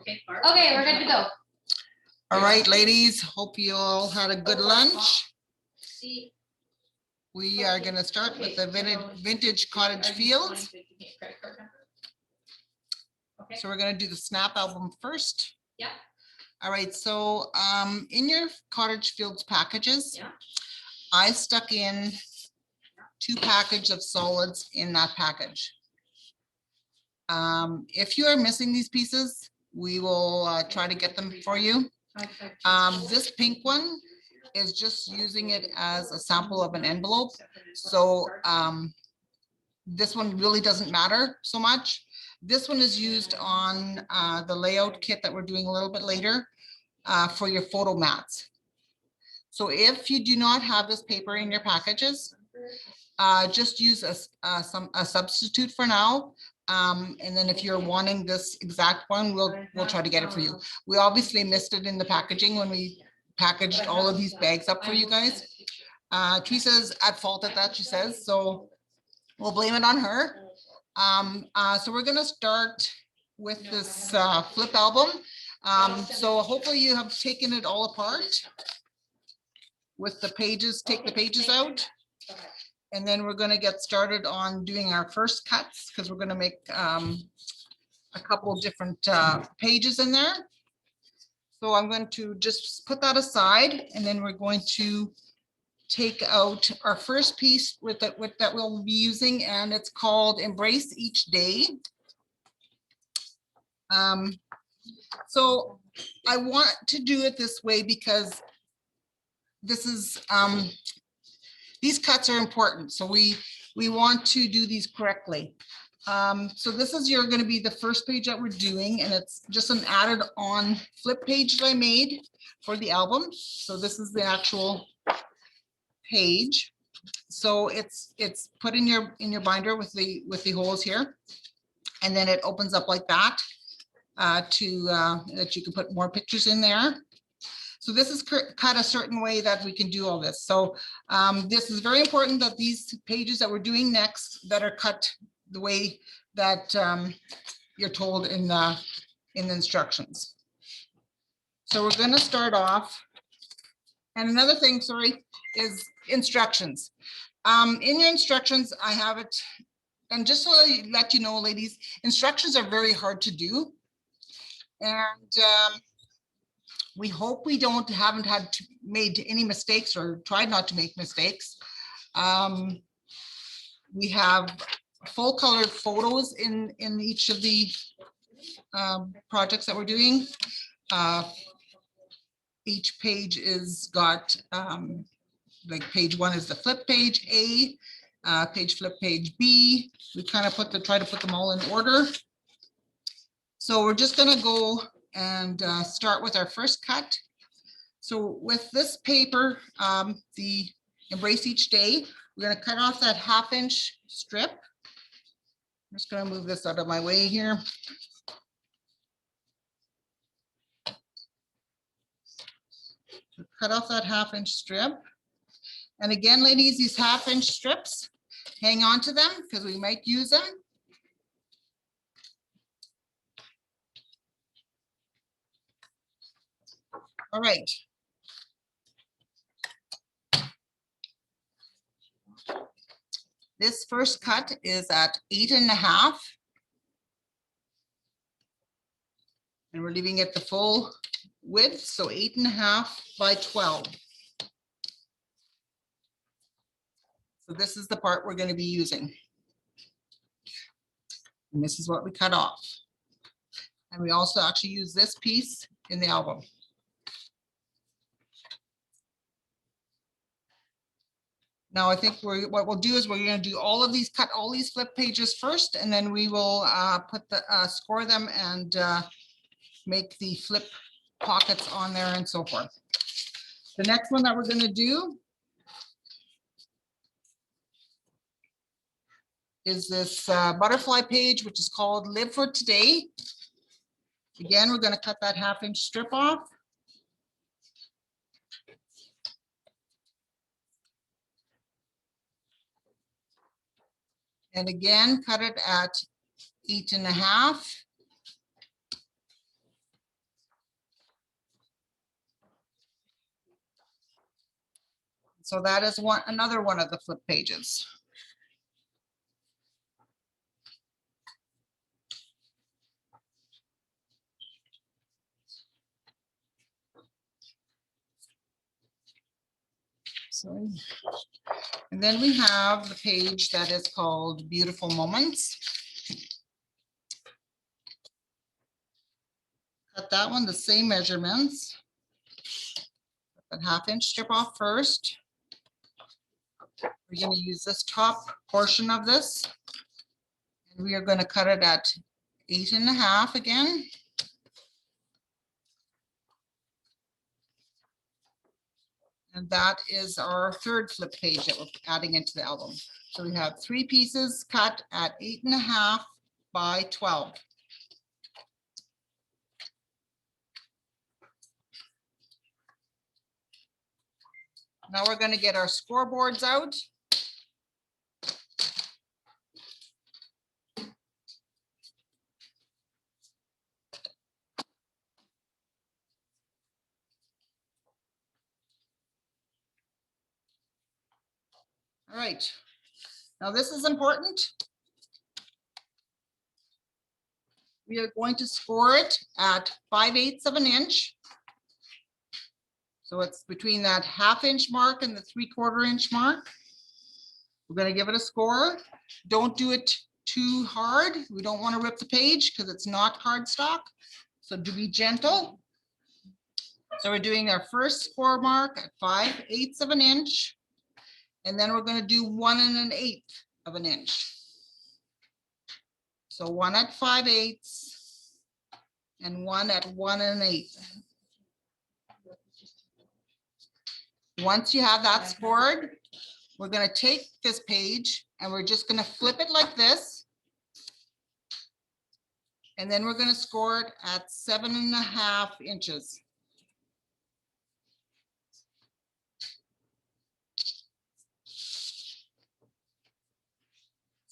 Okay, we're good to go. All right, ladies, hope you all had a good lunch. We are going to start with the vintage cottage fields. So we're going to do the snap album first. Yeah. All right, so in your cottage fields packages, I stuck in 2 packages of solids in that package. If you are missing these pieces, we will try to get them for you. This pink one is just using it as a sample of an envelope. So this one really doesn't matter so much. This one is used on the layout kit that we're doing a little bit later for your photo mats. So if you do not have this paper in your packages, just use a substitute for now. And then if you're wanting this exact one, we'll try to get it for you. We obviously missed it in the packaging when we packaged all of these bags up for you guys. Teresa's at fault at that, she says, so we'll blame it on her. So we're gonna start with this flip album. So hopefully you have taken it all apart with the pages, take the pages out. And then we're going to get started on doing our first cuts because we're going to make a couple different pages in there. So I'm going to just put that aside, and then we're going to take out our first piece that we'll be using, and it's called Embrace Each Day. So I want to do it this way because this is these cuts are important, so we want to do these correctly. So this is going to be the first page that we're doing, and it's just an added on flip page that I made for the album. So this is the actual page. So it's put in your binder with the holes here, and then it opens up like that that you can put more pictures in there. So this is cut a certain way that we can do all this. So this is very important that these pages that we're doing next that are cut the way that you're told in the instructions. So we're going to start off. And another thing, sorry, is instructions. In your instructions, I have it. And just so I let you know, ladies, instructions are very hard to do. And we hope we haven't made any mistakes or tried not to make mistakes. We have full colored photos in each of the projects that we're doing. Each page is got, like page 1 is the flip page A, page flip page B. We kind of try to put them all in order. So we're just going to go and start with our first cut. So with this paper, the Embrace Each Day, we're going to cut off that 1/2-inch strip. I'm just going to move this out of my way here. So cut off that 1/2-inch strip. And again, ladies, these 1/2-inch strips, hang on to them because we might use them. All right. This first cut is at 8.5. And we're leaving it the full width, so 8.5 by 12. So this is the part we're going to be using. And this is what we cut off. And we also actually use this piece in the album. Now I think what we'll do is we're going to do all of these, cut all these flip pages first, and then we will score them and make the flip pockets on there and so forth. The next one that we're going to do is this butterfly page, which is called Live for Today. Again, we're going to cut that 1/2-inch strip off. And again, cut it at 8.5. So that is another one of the flip pages. So, and then we have the page that is called Beautiful Moments. Cut that one the same measurements. Cut that 1/2 inch strip off first. We're going to use this top portion of this, and we are going to cut it at 8.5 again. And that is our third flip page that we're adding into the album. So we have 3 pieces cut at 8.5 by 12. Now we're going to get our scoreboards out. All right. Now this is important. We are going to score it at 5/8 of an inch. So it's between that 1/2 inch mark and the 3/4 inch mark. We're going to give it a score. Don't do it too hard. We don't want to rip the page because it's not cardstock. So do be gentle. So we're doing our first score mark at 5/8 of an inch. And then we're going to do 1 1/8 of an inch. So 1 at 5/8 and 1 at 1 1/8. Once you have that scored, we're going to take this page and we're just going to flip it like this. And then we're going to score it at 7.5 inches.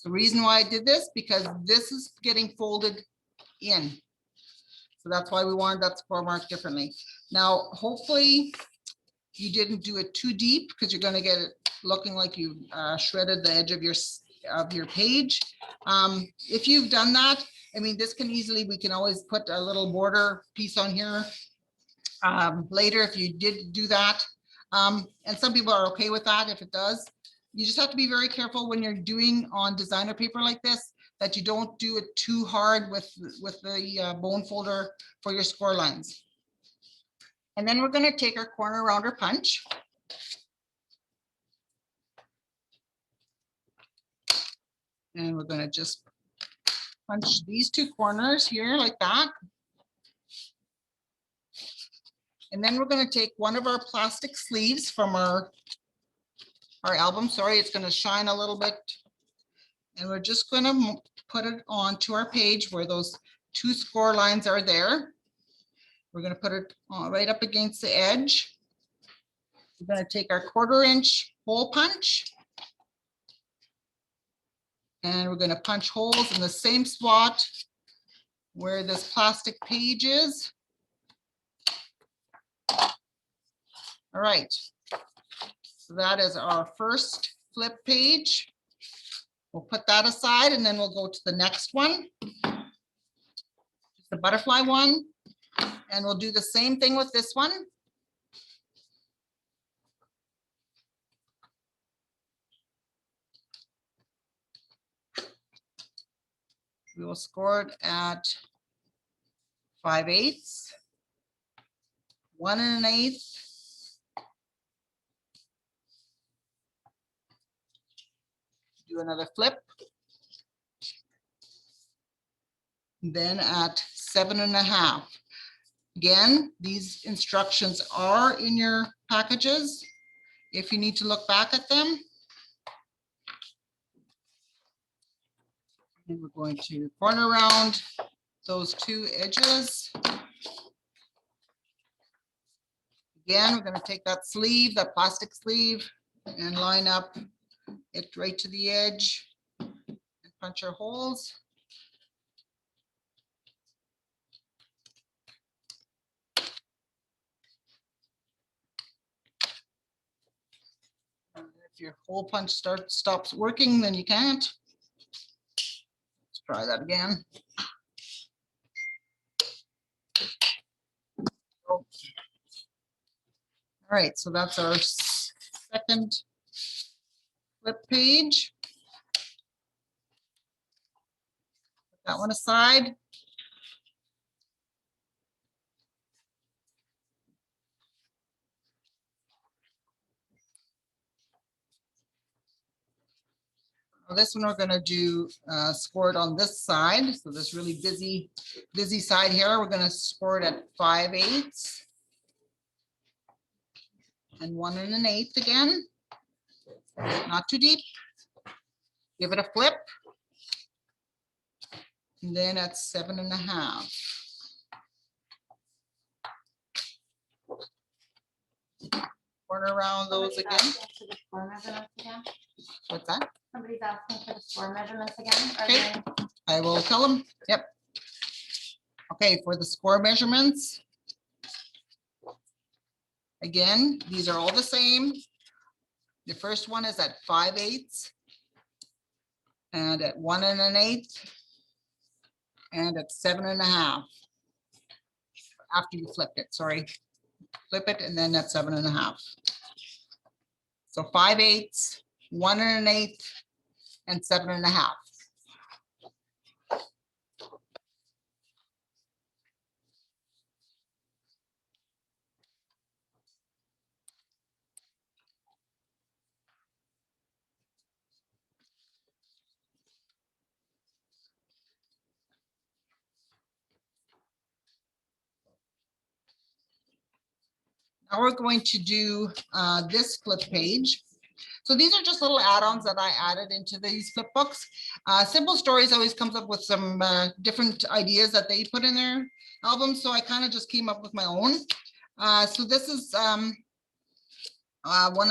The reason why I did this, because this is getting folded in. So that's why we wanted that score mark differently. Now, hopefully you didn't do it too deep because you're going to get it looking like you shredded the edge of your page. If you've done that, I mean, this can easily, we can always put a little border piece on here later if you did do that. And some people are okay with that if it does. You just have to be very careful when you're doing on designer paper like this, that you don't do it too hard with the bone folder for your score lines. And then we're going to take our corner rounder punch. And we're going to just punch these 2 corners here like that. And then we're going to take one of our plastic sleeves from our album. Sorry, it's going to shine a little bit. And we're just going to put it onto our page where those 2 score lines are there. We're going to put it right up against the edge. We're going to take our 1/4 inch hole punch. And we're going to punch holes in the same spot where this plastic page is. All right. So that is our first flip page. We'll put that aside and then we'll go to the next one, the butterfly one, and we'll do the same thing with this one. We will score it at 5/8, 1 1/8, do another flip, then at 7.5. Again, these instructions are in your packages if you need to look back at them. And we're going to corner round those 2 edges. Again, we're going to take that sleeve, that plastic sleeve, and line up it right to the edge and punch our holes. your hole punch stops working, then you can't. Let's try that again. All right, so that's our second flip page. Put that one aside. This one we're going to do score it on this side. So this really busy side here, we're going to score it at 5/8 and 1 1/8 again. Not too deep. Give it a flip. And then at 7 1/2. Corner around those again. What's that? Somebody's asking for the score measurements again. Okay, I will tell them. Yep. Okay, for the score measurements. Again, these are all the same. The first one is at 5/8 and at 1 1/8 and at 7 1/2. After you flip it, sorry. Flip it and then at 7 1/2. So 5/8, 1 1/8, and 7 1/2. Now we're going to do this flip page. So these are just little add-ons that I added into these flip books. Simple Stories always comes up with some different ideas that they put in their album. So I kind of just came up with my own. So this is one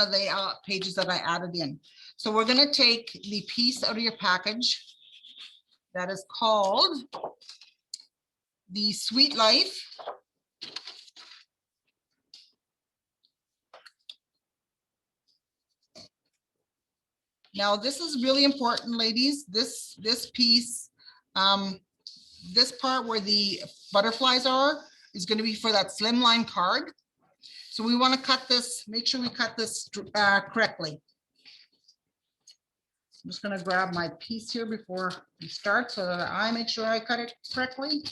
of the pages that I added in. So we're going to take the piece out of your package that is called The Sweet Life. Now, this is really important, ladies. This piece, this part where the butterflies are, is going to be for that slimline card. So we want to cut this, make sure we cut this correctly. I'm just going to grab my piece here before we start so that I make sure I cut it correctly.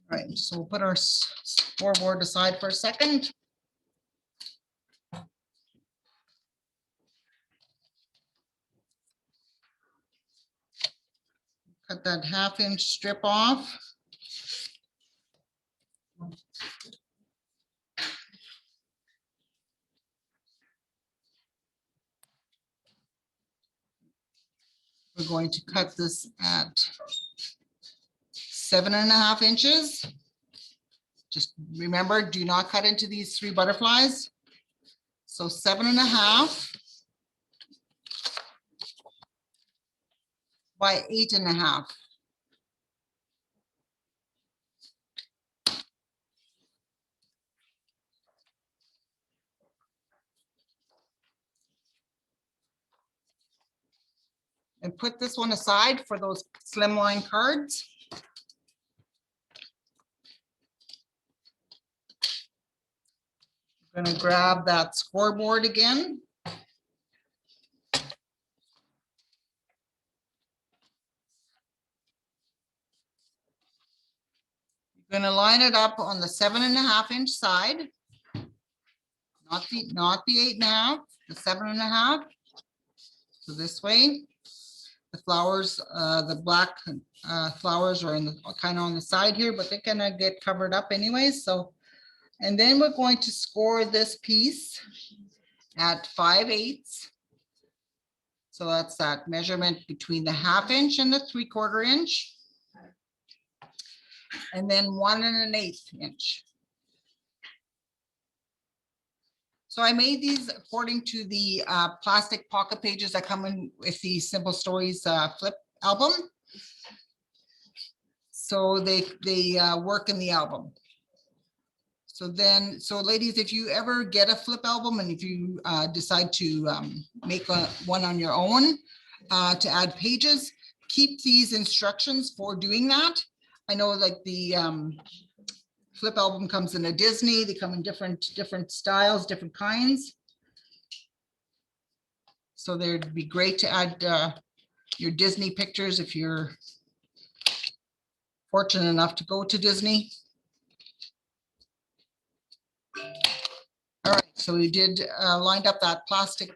All right, so we'll put our scoreboard aside for a second. Cut that 1/2 inch strip off. We're going to cut this at 7 1/2 inches. Just remember, do not cut into these 3 butterflies. So 7 1/2 by 8 1/2. And put this one aside for those slimline cards. I'm going to grab that scoreboard again. You're going to line it up on the 7 1/2 inch side, not the 8 1/2, the 7 1/2. So this way, the flowers, the black flowers are in the kind of on the side here, but they're gonna get covered up anyway. So, and then we're going to score this piece at 5/8. So that's that measurement between the 1/2 inch and the 3/4 inch. And then 1 1/8 inch. So I made these according to the plastic pocket pages that come in with the Simple Stories flip album. So they work in the album. So ladies, if you ever get a flip album and if you decide to make one on your own to add pages, keep these instructions for doing that. I know like the flip album comes in a Disney, they come in different styles, different kinds. So they'd be great to add your Disney pictures if you're fortunate enough to go to Disney. All right, so we did lined up that plastic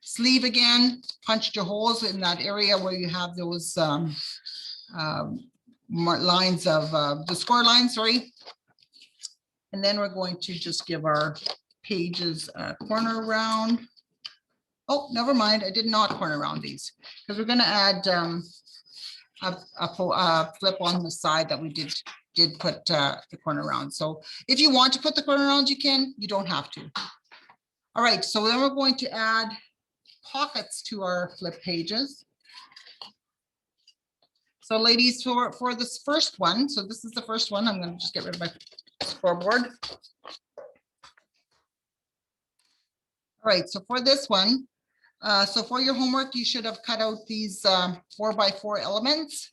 sleeve again, punched your holes in that area where you have those lines of the score lines, sorry. And then we're going to just give our pages a corner round. Oh, never mind, I did not corner round these because we're going to add a flip on the side that we did put the corner round. So if you want to put the corner round, you can, you don't have to. All right, so then we're going to add pockets to our flip pages. So ladies, for this first one, so this is the first one, I'm going to just get rid of my scoreboard. All right, so for this one, so for your homework, you should have cut out these 4x4 elements.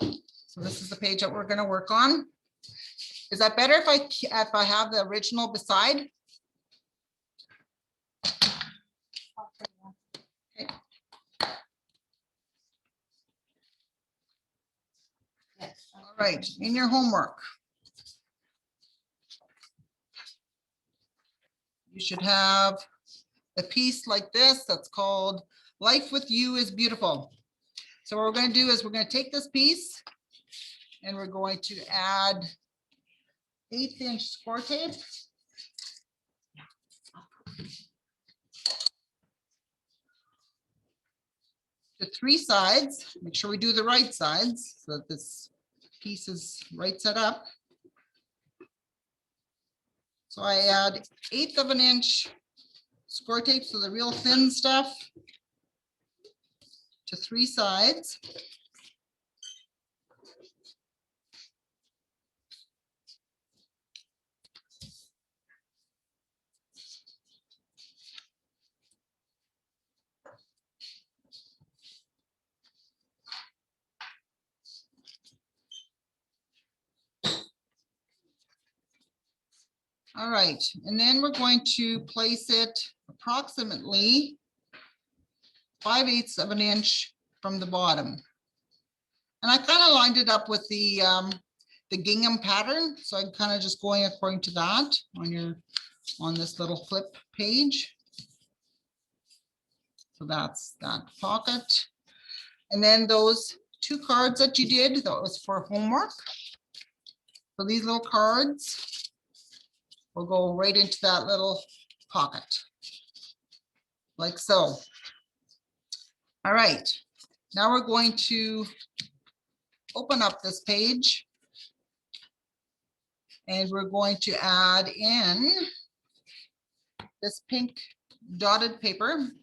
So this is the page that we're going to work on. Is that better if I have the original beside? Okay. All right, in your homework, you should have a piece like this that's called Life with You is Beautiful. So what we're going to do is we're going to take this piece and we're going to add 1/8 inch score tape. To 3 sides, make sure we do the right sides so that this piece is right set up. So I add 1/8 inch score tape, so the real thin stuff, to 3 sides. All right, and then we're going to place it approximately 5/8 inch from the bottom. And I kind of lined it up with the gingham pattern. So I'm kind of just going according to that on this little flip page. So that's that pocket. And then those 2 cards that you did, that was for homework. So these little cards will go right into that little pocket, like so. All right, now we're going to open up this page and we're going to add in this pink dotted paper.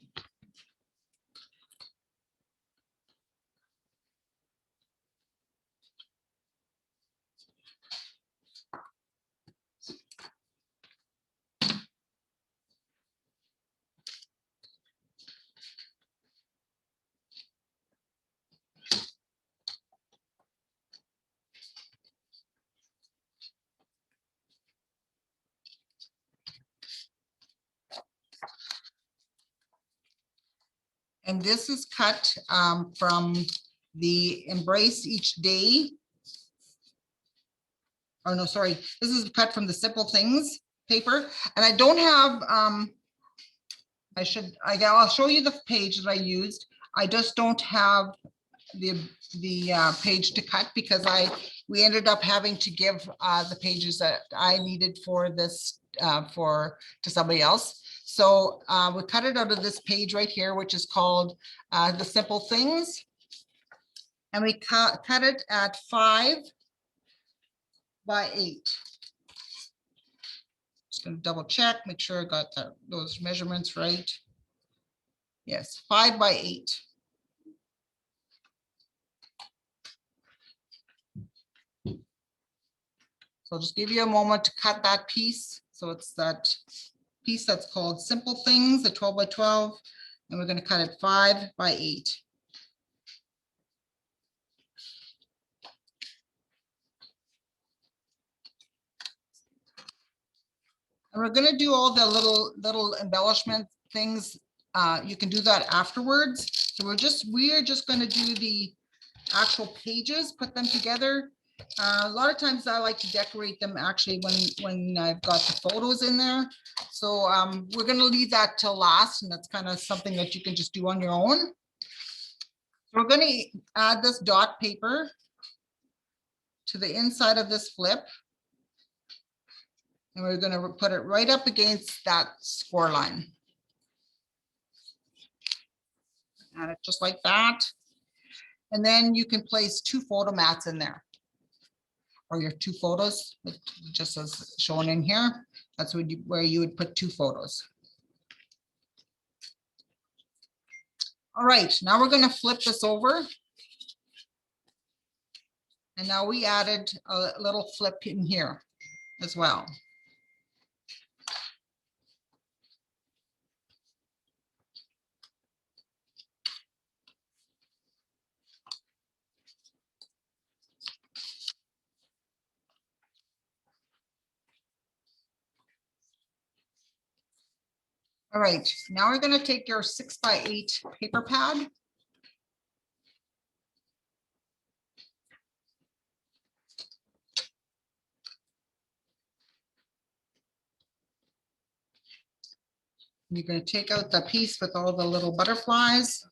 And this is cut from the Embrace Each Day. Oh, no, sorry. This is cut from the Simple Things paper. And I don't have, I'll show you the page that I used. I just don't have page to cut because we ended up having to give the pages that I needed for this to somebody else. So we cut it out of this page right here, which is called The Simple Things. And we cut it at 5 by 8. Just gonna double check, make sure I got those measurements right. Yes, 5 by 8. So I'll just give you a moment to cut that piece. So it's that piece that's called Simple Things, the 12 by 12, and we're going to cut it 5 by 8. And we're going to do all the little embellishment things. You can do that afterwards. So we are just going to do the actual pages, put them together. A lot of times I like to decorate them actually when I've got the photos in there. So we're going to leave that till last, and that's kind of something that you can just do on your own. We're going to add this dot paper to the inside of this flip. And we're going to put it right up against that score line. Add it just like that. And then you can place 2 photo mats in there, or your 2 photos, just as shown in here. That's where you would put 2 photos. All right, now we're going to flip this over. And now we added a little flip in here as well. All right, now we're going to take your 6 by 8 paper pad. You're going to take out the piece with all the little butterflies.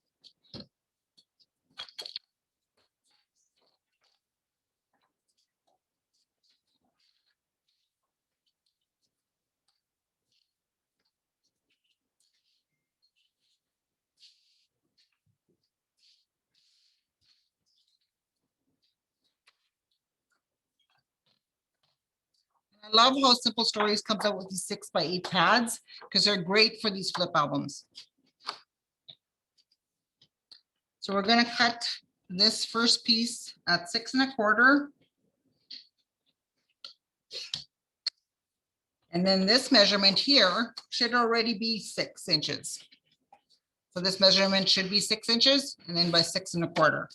I love how Simple Stories comes out with these 6 by 8 pads because they're great for these flip albums. So we're going to cut this first piece at 6 1/4. And then this measurement here should already be 6 inches. So this measurement should be 6 inches and then by 6 1/4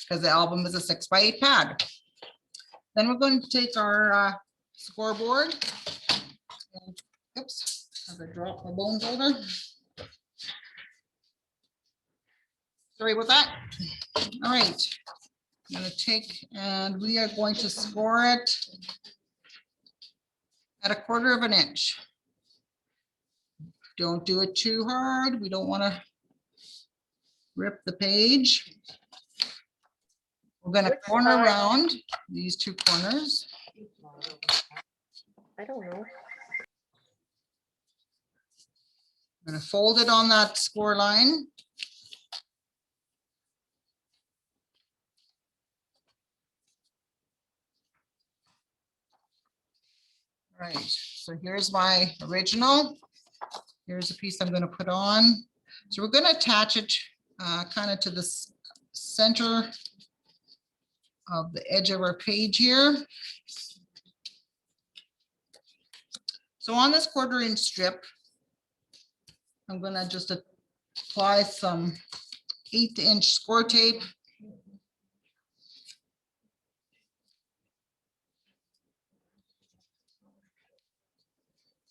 because the album is a 6 by 8 pad. Then we're going to take our scoreboard. And, oops, as I drop my bone folder. Sorry about that. All right, I'm going to take and we are going to score it at 1/4 inch. Don't do it too hard. We don't want to rip the page. We're going to corner around these 2 corners. I don't know. I'm going to fold it on that score line. All right, so here's my original. Here's a piece I'm going to put on. So we're going to attach it kind of to the center of the edge of our page here. So on this 1/4 inch strip, I'm going to just apply some 1/8 inch score tape.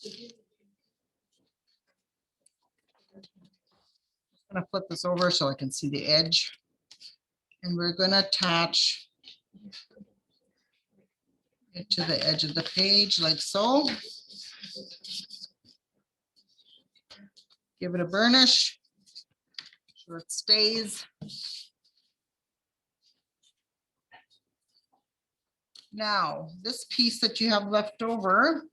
I'm going to flip this over so I can see the edge. And we're going to attach it to the edge of the page like so. Give it a burnish so it stays. Now, this piece that you have left over,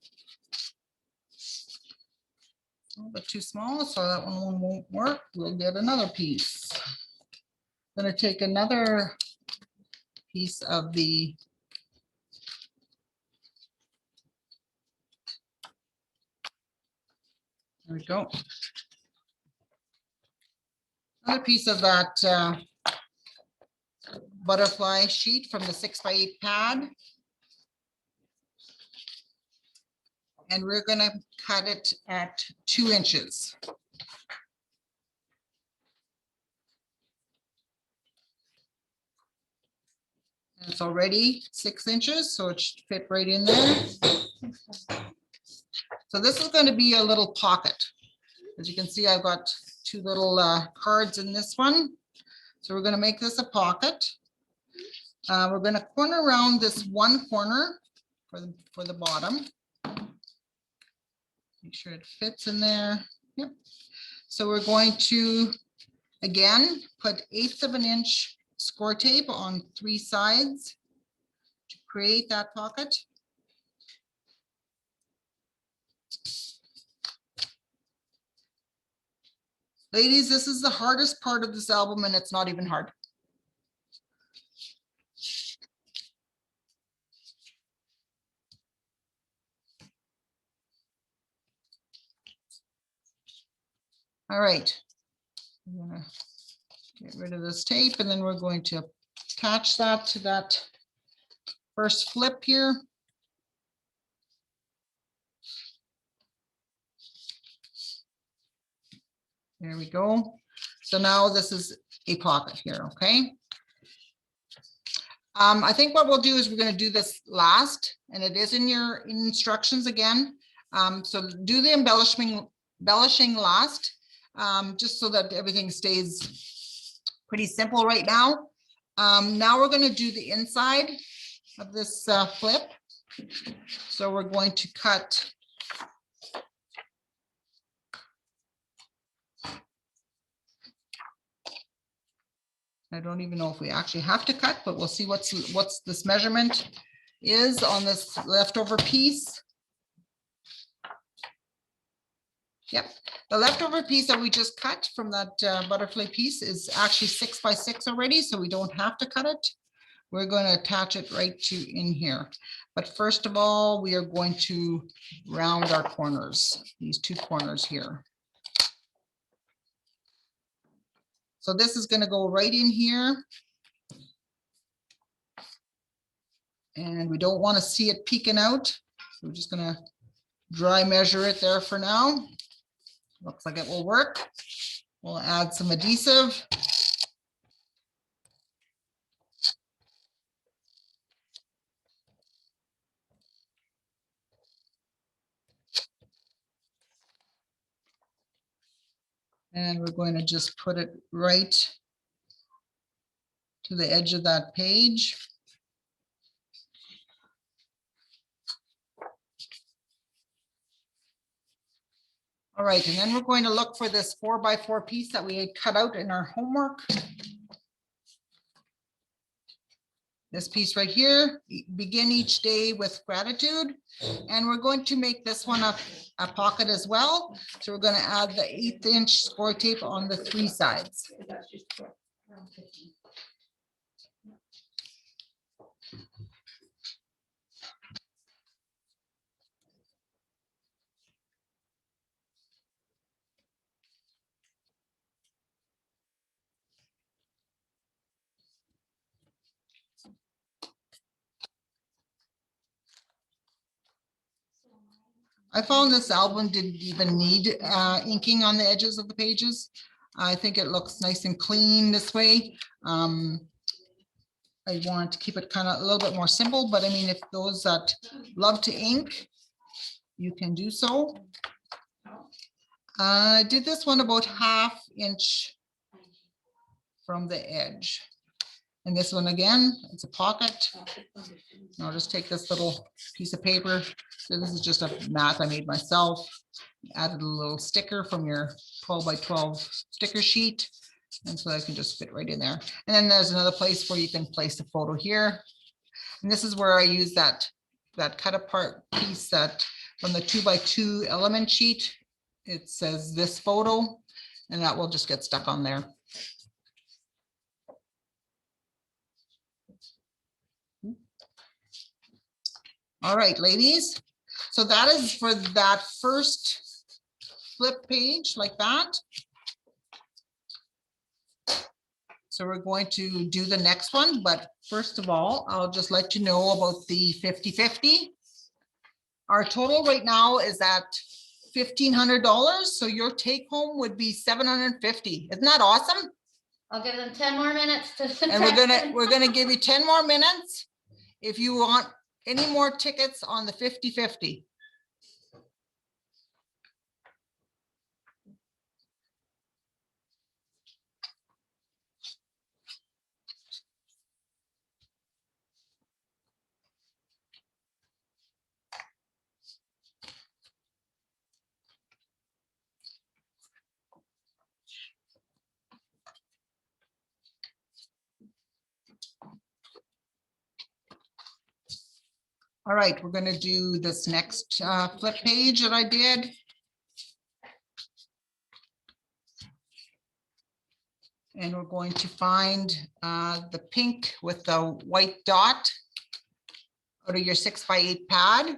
a little bit too small, so that one won't work. We'll get another piece. Gonna take another piece of the there we go. Another piece of that butterfly sheet from the 6x8 pad. And we're gonna cut it at 2 inches. And it's already 6 inches, so it should fit right in there. So this is going to be a little pocket. As you can see, I've got 2 little cards in this one. So we're going to make this a pocket. We're going to corner around this one corner for the bottom. Make sure it fits in there. Yep. So we're going to, again, put 1/8 of an inch score tape on 3 sides to create that pocket. Ladies, this is the hardest part of this album, and it's not even hard. All right, I'm gonna get rid of this tape, and then we're going to attach that to that first flip here. There we go. So now this is a pocket here, okay? I think what we'll do is we're going to do this last, and it is in your instructions again. So do the embellishing last, just so that everything stays pretty simple right now. Now we're going to do the inside of this flip. So we're going to cut I don't even know if we actually have to cut, but we'll see what's this measurement is on this leftover piece. Yep, the leftover piece that we just cut from that butterfly piece is actually 6 by 6 already, so we don't have to cut it. We're going to attach it right to in here. But first of all, we are going to round our corners, these 2 corners here. So this is going to go right in here. And we don't want to see it peeking out. So we're just going to dry measure it there for now. Looks like it will work. We'll add some adhesive. And we're going to just put it right to the edge of that page. All right, and then we're going to look for this 4 by 4 piece that we had cut out in our homework. This piece right here, begin each day with gratitude. And we're going to make this one a pocket as well. So we're going to add the 1/8 inch score tape on the 3 sides. I found this album didn't even need inking on the edges of the pages. I think it looks nice and clean this way. I want to keep it kind of a little bit more simple, but I mean, if those that love to ink, you can do so. I did this one about 1/2 inch from the edge. And this one again, it's a pocket. And I'll just take this little piece of paper. So this is just a mat I made myself. Added a little sticker from your 12 by 12 sticker sheet. And so I can just fit right in there. And then there's another place where you can place a photo here. And this is where I use that cut apart piece that from the 2x2 element sheet. It says this photo, and that will just get stuck on there. All right, ladies. So that is for that first flip page like that. So we're going to do the next one, but first of all, I'll just let you know about the 50-50. Our total right now is at $1,500. So your take home would be $750. Isn't that awesome? I'll give them 10 more minutes to. And we're gonna give you 10 more minutes if you want any more tickets on the 50-50. All right, we're gonna do this next flip page that I did. And we're going to find the pink with the white dot out of your 6x8 pad.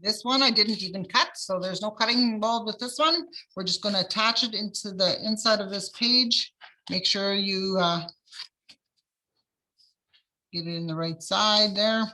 This one I didn't even cut, so there's no cutting involved with this one. We're just going to attach it into the inside of this page. Make sure you get it in the right side there.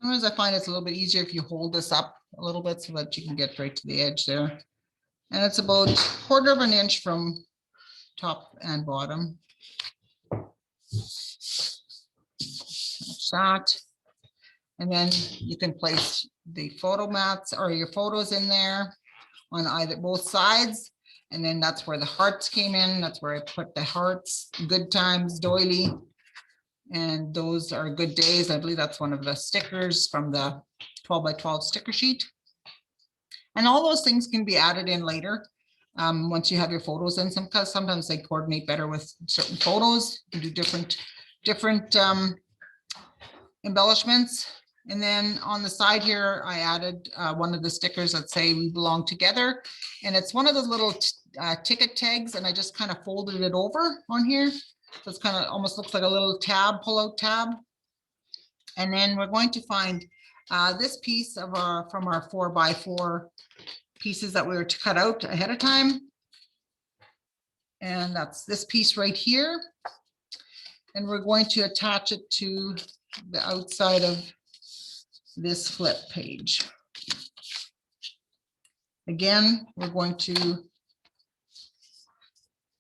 Sometimes I find it's a little bit easier if you hold this up a little bit so that you can get right to the edge there. And it's about 1/4 of an inch from top and bottom. That's that. And then you can place the photo mats or your photos in there on either both sides. And then that's where the hearts came in. That's where I put the hearts, good times, doily. And those are good days. I believe that's one of the stickers from the 12x12 sticker sheet. And all those things can be added in later once you have your photos in. Sometimes they coordinate better with certain photos. You do different embellishments. And then on the side here, I added one of the stickers that say we belong together. And it's one of those little ticket tags, and I just kind of folded it over on here. So it's kind of almost looks like a little tab, pull-out tab. And then we're going to find this piece of from our 4x4 pieces that we were to cut out ahead of time. And that's this piece right here. And we're going to attach it to the outside of this flip page. Again, we're going to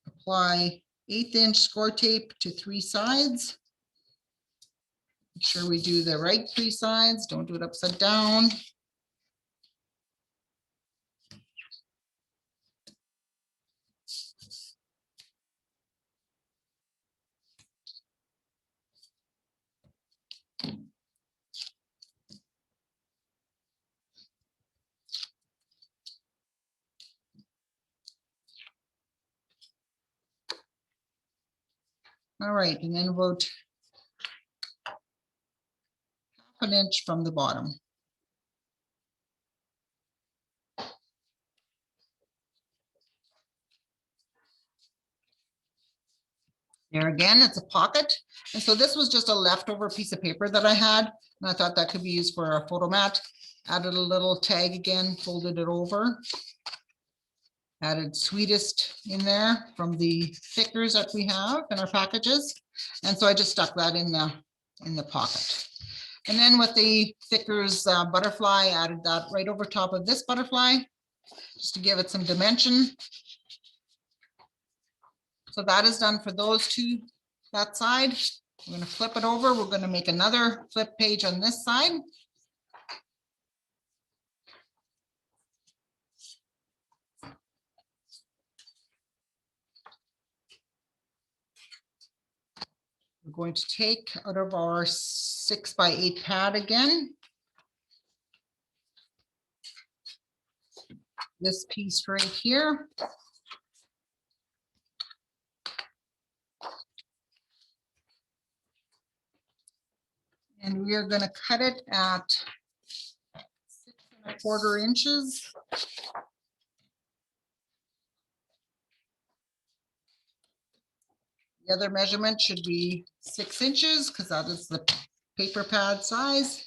apply 1/8 inch score tape to 3 sides. Make sure we do the right 3 sides. Don't do it upside down. All right, and then about 1/2 inch from the bottom. There again, it's a pocket. And so this was just a leftover piece of paper that I had, and I thought that could be used for a photo mat. Added a little tag again, folded it over. Added sweetest in there from the stickers that we have in our packages. And so I just stuck that in the pocket. And then with the stickers butterfly, added that right over top of this butterfly, just to give it some dimension. So that is done for those two, that side. We're gonna flip it over. We're gonna make another flip page on this side. We're going to take out of our 6x8 pad again, this piece right here. And we are going to cut it at 6¼ inches. The other measurement should be 6 inches because that is the paper pad size.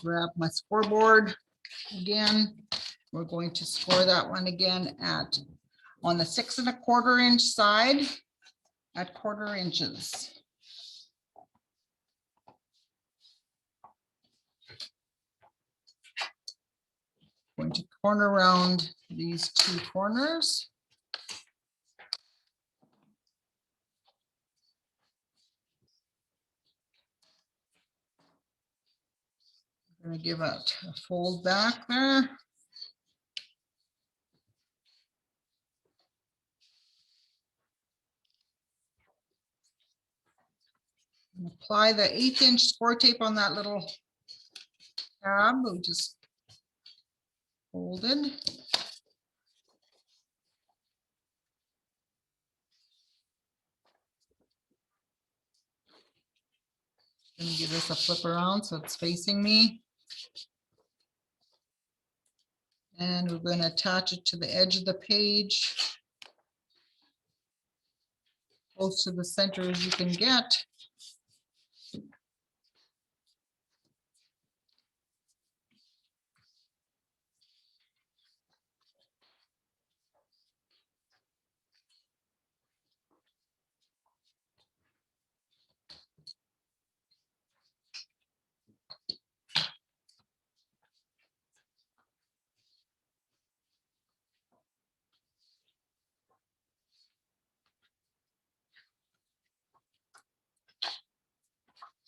Grab my scoreboard again. We're going to score that one again at on the 6¼ inch side at 1/4 inches. Going to corner around these two corners. I'm going to give it a fold back there. And apply the 1/8 inch score tape on that little tab. We just folded. Gonna give this a flip around so it's facing me. And we're going to attach it to the edge of the page, close to the center as you can get.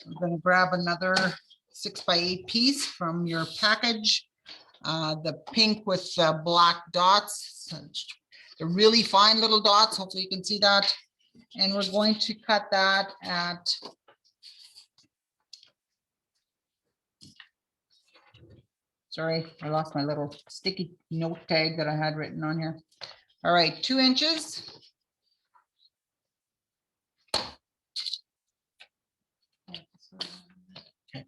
I'm going to grab another 6x8 piece from your package. The pink with the black dots, the really fine little dots. Hopefully you can see that. And we're going to cut that at sorry, I lost my little sticky note tag that I had written on here. All right, 2 inches. Okay.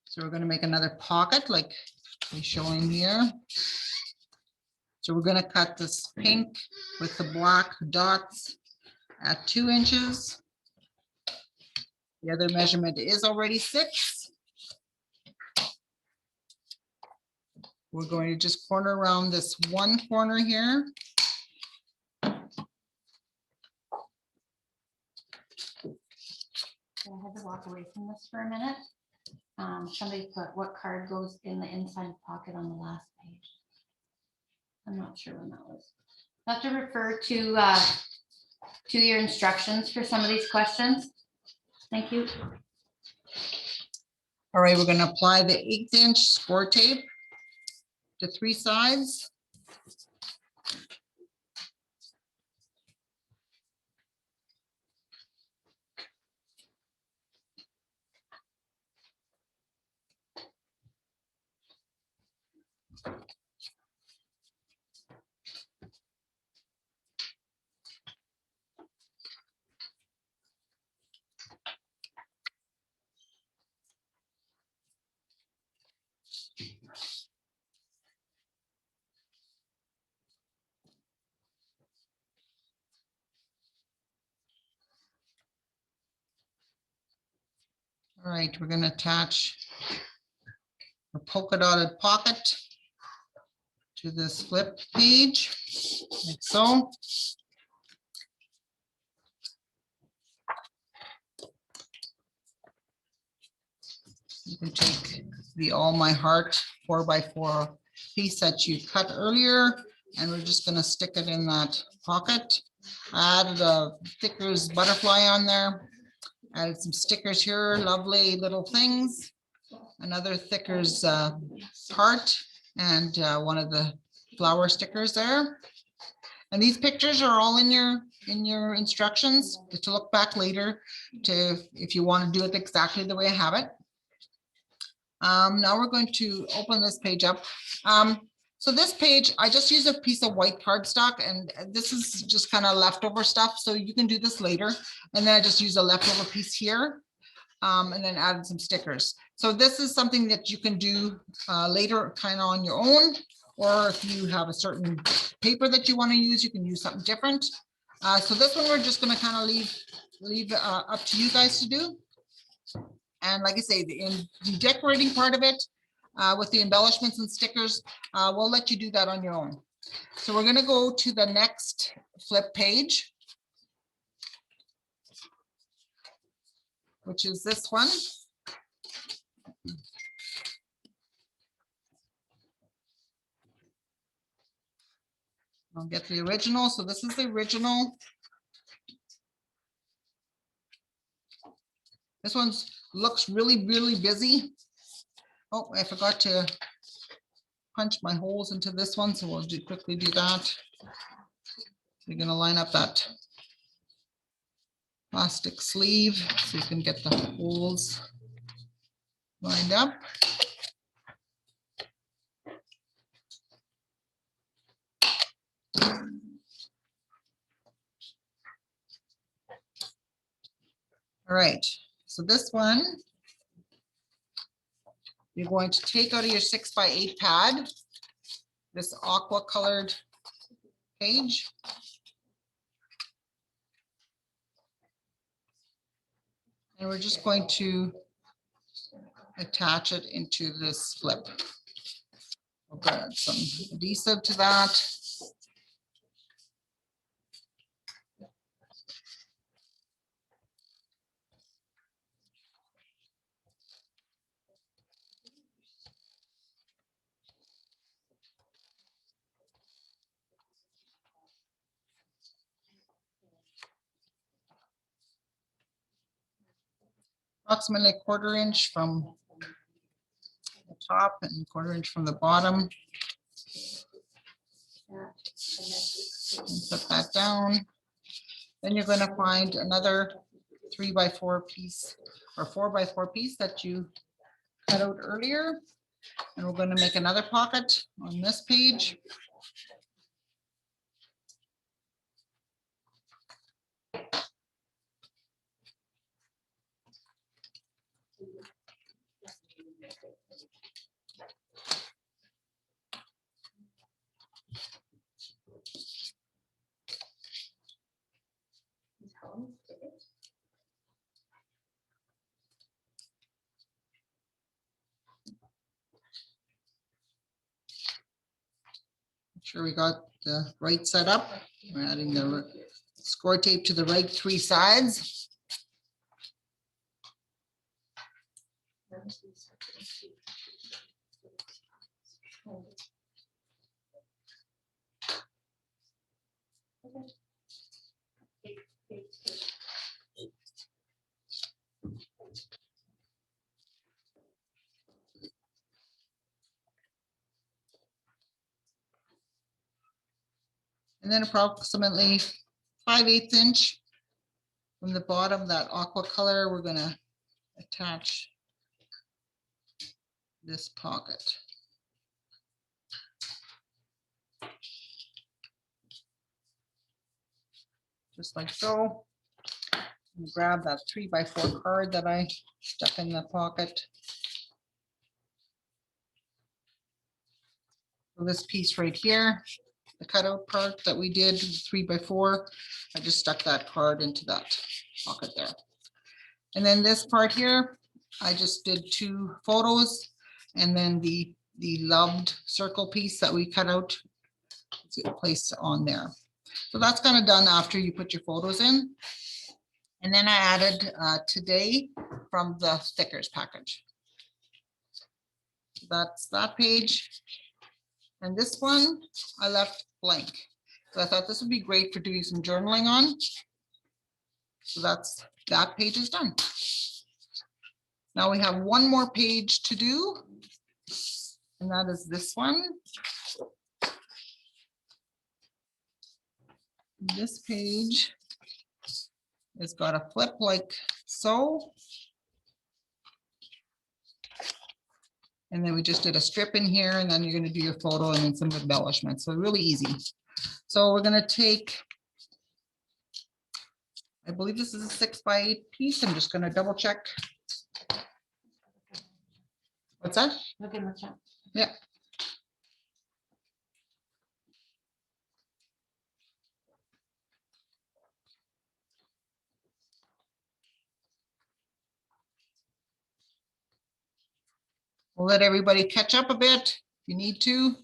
So we're going to make another pocket like we're showing here. So we're going to cut this pink with the black dots at 2 inches. The other measurement is already 6. We're going to just corner around this one corner here. I had to walk away from this for a minute. Somebody put what card goes in the inside pocket on the last page. I'm not sure when that was. I have to refer to your instructions for some of these questions. Thank you. All right, we're going to apply the 1/8 inch score tape to 3 sides. All right, we're going to attach a polka dotted pocket to this flip page, like so. You can take the All My Heart 4x4 piece that you cut earlier, and we're just going to stick it in that pocket. I added a Thickers butterfly on there, added some stickers here, lovely little things, another Thickers heart, and one of the flower stickers there. And these pictures are all in your instructions to look back later to if you want to do it exactly the way I have it. Now we're going to open this page up. So this page, I just use a piece of white cardstock, and this is just kind of leftover stuff. So you can do this later. And then I just use a leftover piece here, and then added some stickers. So this is something that you can do later kind of on your own, or if you have a certain paper that you want to use, you can use something different. So this one we're just going to kind of leave up to you guys to do. And like I say, in the decorating part of it, with the embellishments and stickers, we'll let you do that on your own. So we're going to go to the next flip page, which is this one. I'll get the original. So this is the original. This one looks really, really busy. Oh, I forgot to punch my holes into this one, so we'll quickly do that. You're going to line up that plastic sleeve so you can get the holes lined up. All right, so this one, you're going to take out of your 6x8 pad, this aqua colored page. And we're just going to attach it into this flip. We'll add some adhesive to that. Approximately 1/4 inch from the top and 1/4 inch from the bottom. And put that down. Then you're going to find another 3x4 piece or 4x4 piece that you cut out earlier. And we're going to make another pocket on this page. Make sure we got the right set up. We're adding the score tape to the right 3 sides. And then approximately 5/8 inch from the bottom, that aqua color, we're going to attach this pocket. Just like so. And grab that 3x4 card that I stuck in the pocket. So this piece right here, the cutout part that we did 3x4, I just stuck that card into that pocket there. And then this part here, I just did 2 photos, and then the the loved circle piece that we cut out, placed on there. So that's kind of done after you put your photos in. And then I added today from the stickers package. That's that page. And this one I left blank. So I thought this would be great for doing some journaling on. So that page is done. Now we have one more page to do, and that is this one. This page has got a flip like so. And then we just did a strip in here, and then you're going to do your photo and then some embellishments. So really easy. So we're going to take, I believe this is a 6x8 piece. I'm just going to double check. What's that? Look in the chat. Yeah. We'll let everybody catch up a bit if you need to.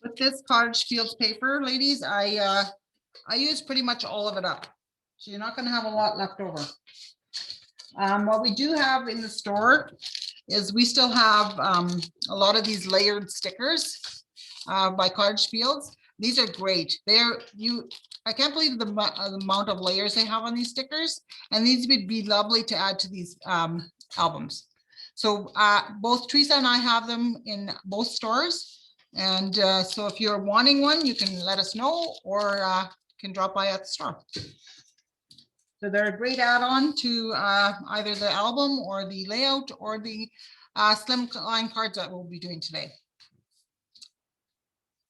With this Cottage Fields paper, ladies, I use pretty much all of it up. So you're not going to have a lot left over. What we do have in the store is we still have a lot of these layered stickers by Cottage Fields. These are great. I can't believe the amount of layers they have on these stickers, and these would be lovely to add to these albums. So both Teresa and I have them in both stores. And so if you're wanting one, you can let us know, or can drop by at the store. So they're a great add-on to either the album or the layout or the slim line cards that we'll be doing today.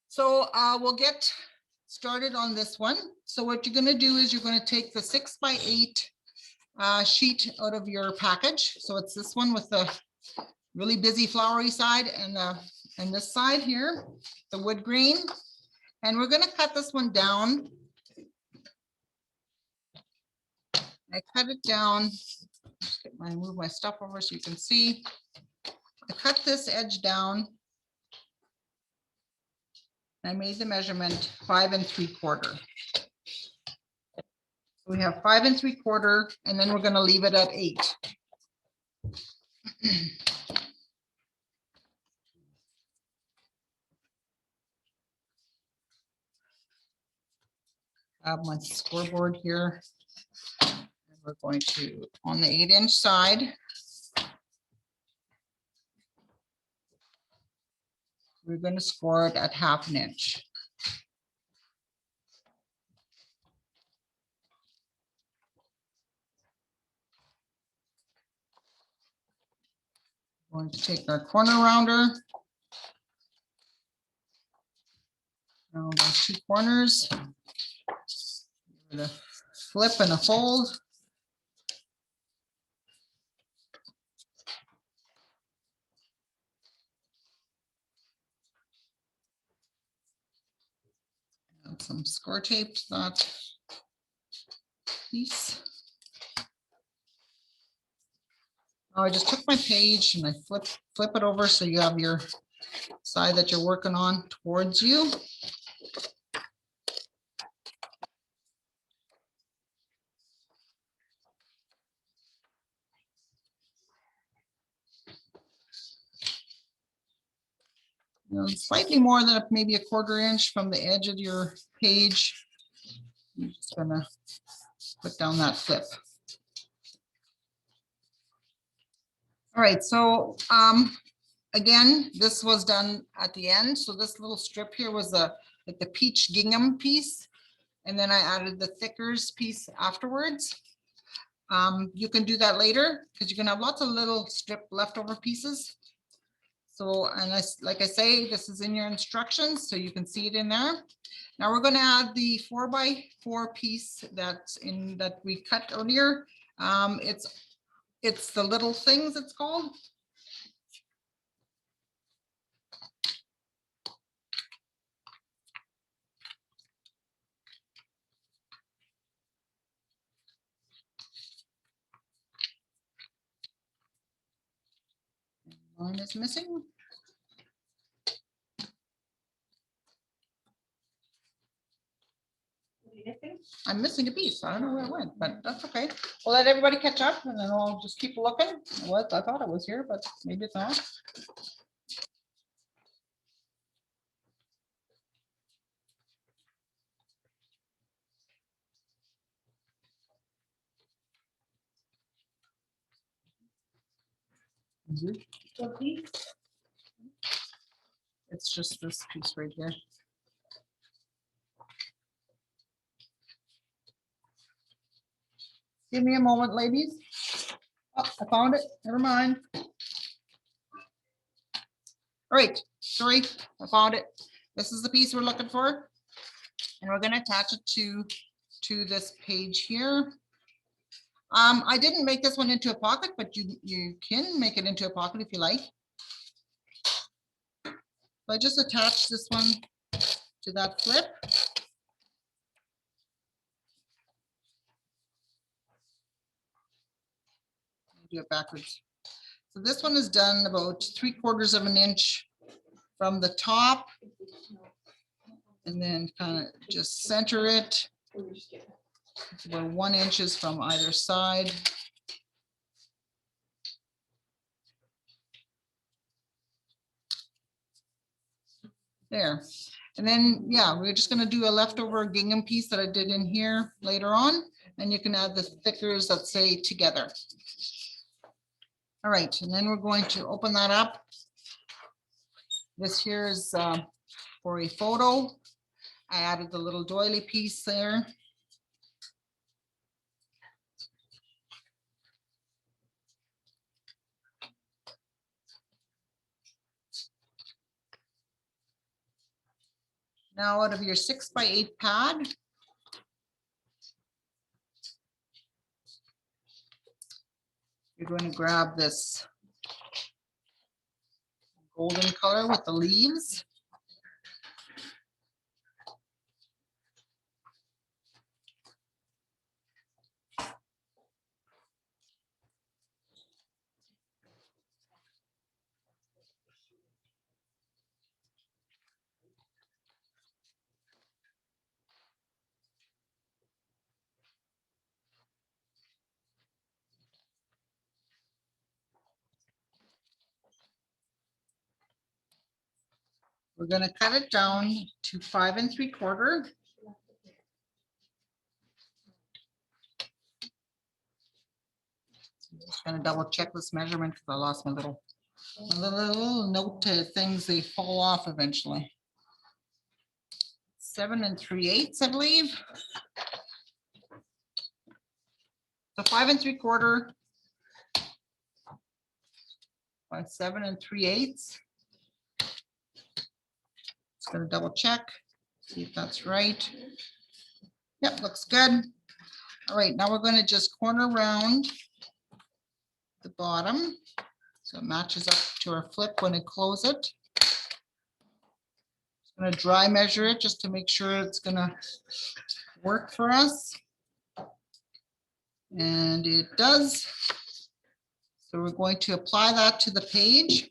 So we'll get started on this one. So what you're going to do is you're going to take the 6x8 sheet out of your package. So it's this one with the really busy flowery side and this side here, the wood green. And we're going to cut this one down. I cut it down. Just move my stuff over so you can see. I cut this edge down. I made the measurement 5 3/4. We have 5 3/4, and then we're going to leave it at 8. I have my scoreboard here. And we're going to, on the 8-inch side, we're going to score it at 1/2 inch. We're going to take our corner rounder. Round those 2 corners. Give it a flip and a fold. And some score tape to that piece. Oh, I just took my page and I flip it over so you have your side that you're working on towards you. Slightly more than maybe a 1/4 inch from the edge of your page. I'm just gonna put down that flip. All right, so again, this was done at the end. So this little strip here was like the peach gingham piece, and then I added the thickers piece afterwards. You can do that later because you can have lots of little strip leftover pieces. So, and like I say, this is in your instructions, so you can see it in there. Now we're going to add the 4x4 piece that we cut earlier. It's the little things it's called. One is missing. I'm missing a piece. I don't know where it went, but that's okay. We'll let everybody catch up and then I'll just keep looking. It was, I thought it was here, but maybe it's not. It's just this piece right here. Give me a moment, ladies. Oh, I found it. Never mind. All right, sorry, I found it. This is the piece we're looking for. And we're gonna attach it to this page here. I didn't make this one into a pocket, but you can make it into a pocket if you like. So I just attached this one to that flip. Do it backwards. So this one is done about 3/4 of an inch from the top. And then kind of just center it. It's about 1 inch from either side. There. And then, yeah, we're just gonna do a leftover gingham piece that I did in here later on. And you can add the stickers that say together. All right, and then we're going to open that up. This here is for a photo. I added the little doily piece there. Now out of your 6x8 pad, you're going to grab this golden color with the leaves. We're going to cut it down to 5 3/4. I'm just going to double check this measurement because I lost my little note things. They fall off eventually. 7 3/8, I believe. So 5 3/4 by 7 3/8. Just going to double check, see if that's right. Yep, looks good. All right, now we're going to just corner around the bottom so it matches up to our flip when we close it. I'm going to dry measure it just to make sure it's going to work for us. And it does. So we're going to apply that to the page.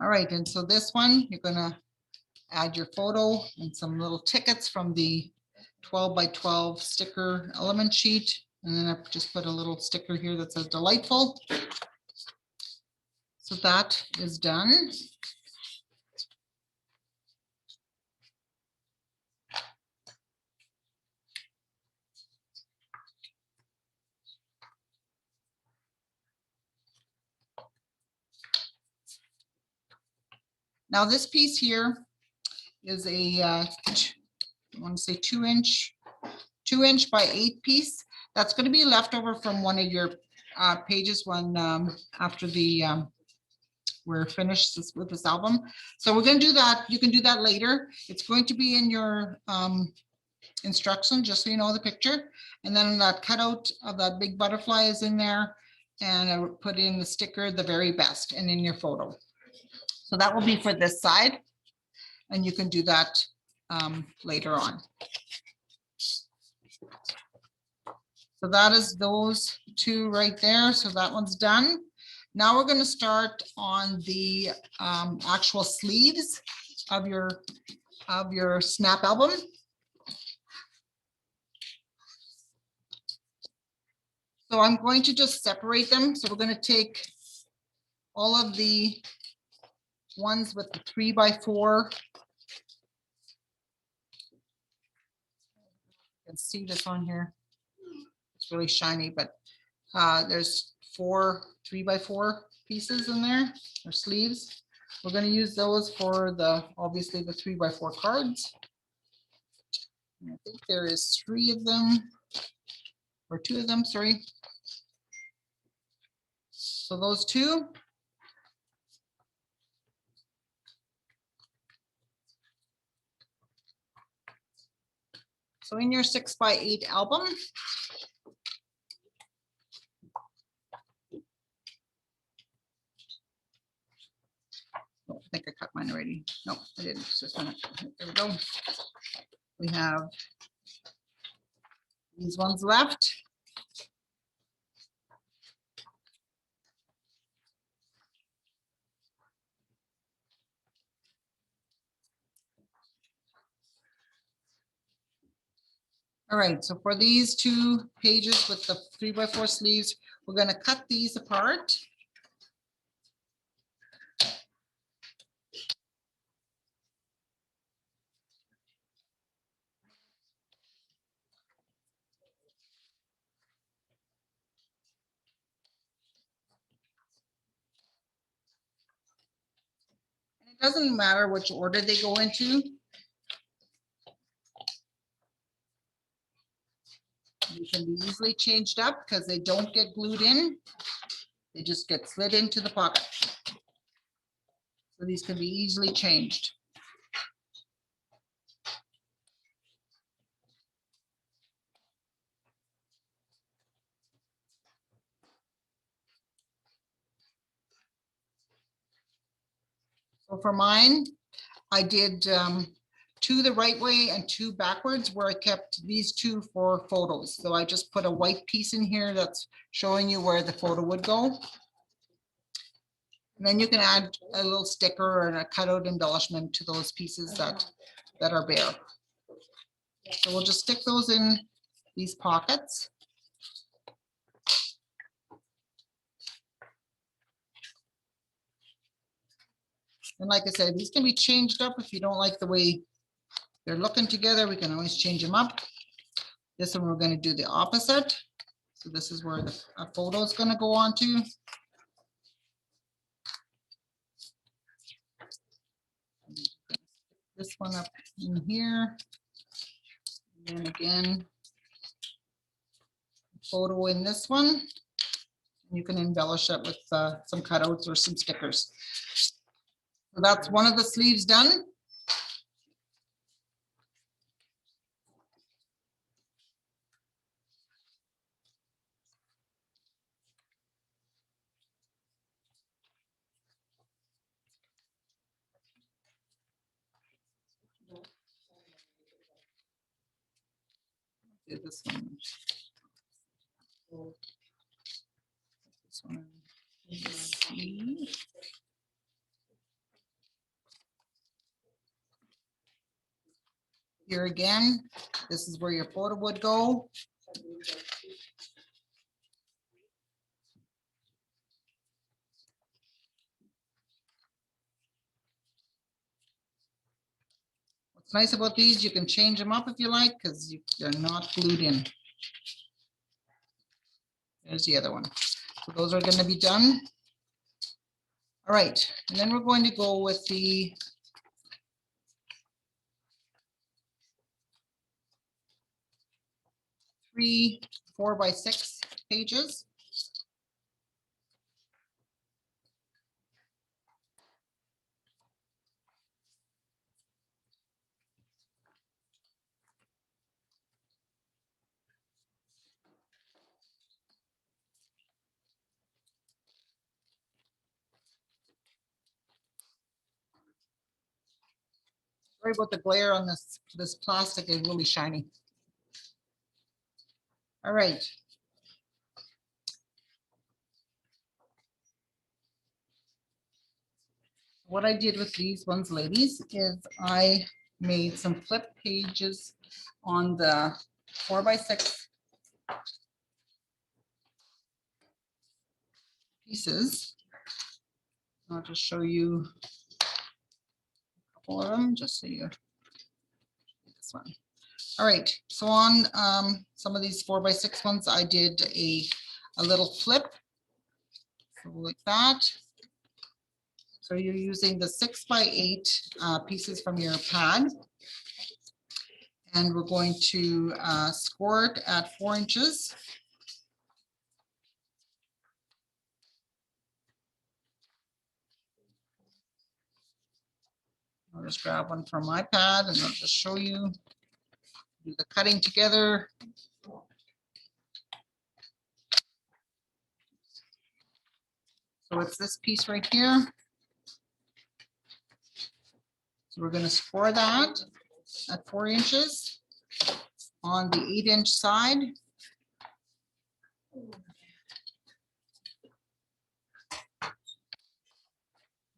All right, and so this one, you're gonna add your photo and some little tickets from the 12 by 12 sticker element sheet. And then I've just put a little sticker here that says delightful. So that is done. Now this piece here is a, I want to say 2-inch by 8 piece. That's going to be left over from one of your pages when after the we're finished with this album. So we're going to do that. You can do that later. It's going to be in your instruction, just so you know the picture. And then that cutout of that big butterfly is in there. And I would put in the sticker, the very best, and in your photo. So that will be for this side. And you can do that later on. So that is those two right there. So that one's done. Now we're going to start on the actual sleeves of your snap album. So I'm going to just separate them. So we're going to take all of the ones with the 3x4. You can see this on here. It's really shiny, but there's 4 3x4 pieces in there, or sleeves. We're going to use those for obviously the 3x4 cards. And I think there is 3 of them, or 2 of them, sorry. So those 2. So in your 6x8 album, oh, I think I cut mine already. No, I didn't. It's just there we go. We have these ones left. All right, so for these 2 pages with the 3x4 sleeves, we're going to cut these apart. And it doesn't matter which order they go into. They can be easily changed up because they don't get glued in. They just get slid into the pocket. So these can be easily changed. So for mine, I did 2 the right way and 2 backwards, where I kept these 2 for photos. So I just put a white piece in here that's showing you where the photo would go. And then you can add a little sticker and a cutout embellishment to those pieces that are bare. So we'll just stick those in these pockets. And like I said, these can be changed up if you don't like the way they're looking together. We can always change them up. This one we're going to do the opposite. So this is where the photo is going to go on to. This one up in here. And then again, photo in this one. You can embellish it with some cutouts or some stickers. So that's one of the sleeves done. Do this one. This one. Here again, this is where your photo would go. What's nice about these, you can change them up if you like, because they're not glued in. There's the other one. So those are going to be done. All right, and then we're going to go with the three 4x6 pages. Sorry about the glare on this plastic is really shiny. All right. What I did with these ones, ladies, is I made some flip pages on the 4x6 pieces. I'll just show you a couple of them, just so you this one. All right, so on some of these 4x6 ones, I did a little flip, so like that. So you're using the 6x8 pieces from your pad, and we're going to score it at 4 inches. I'll just grab one from my pad and I'll just show you. Do the cutting together. So it's this piece right here. So we're going to score that at 4 inches on the 8-inch side. We're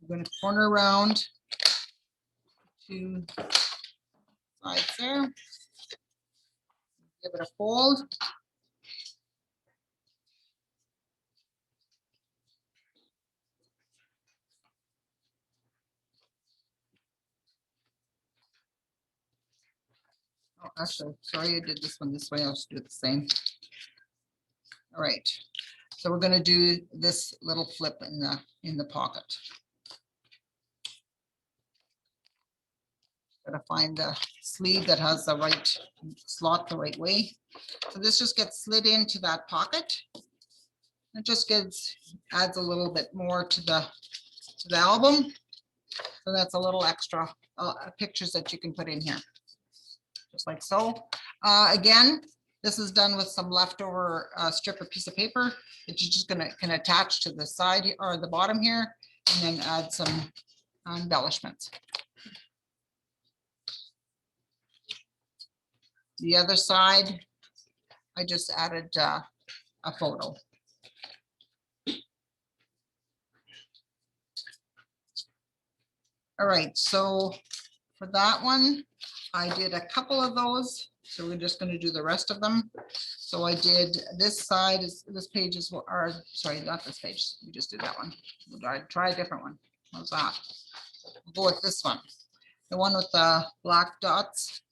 going to corner around 2 sides there. Give it a fold. Oh, actually, sorry, I did this one this way. I'll just do it the same. All right. So we're going to do this little flip in the pocket. Gotta find the sleeve that has the right slot the right way. So this just gets slid into that pocket. It just adds a little bit more to the album. So that's a little extra pictures that you can put in here, just like so. Again, this is done with some leftover strip or piece of paper that you're just can attach to the side or the bottom here, and then add some embellishments. The other side, I just added a photo. All right, so for that one, I did a couple of those. So we're just going to do the rest of them. So I did this side, this page is, or sorry, not this page. We just did that one. We'll try a different one. How's that? We'll go with this one. The one with the black dots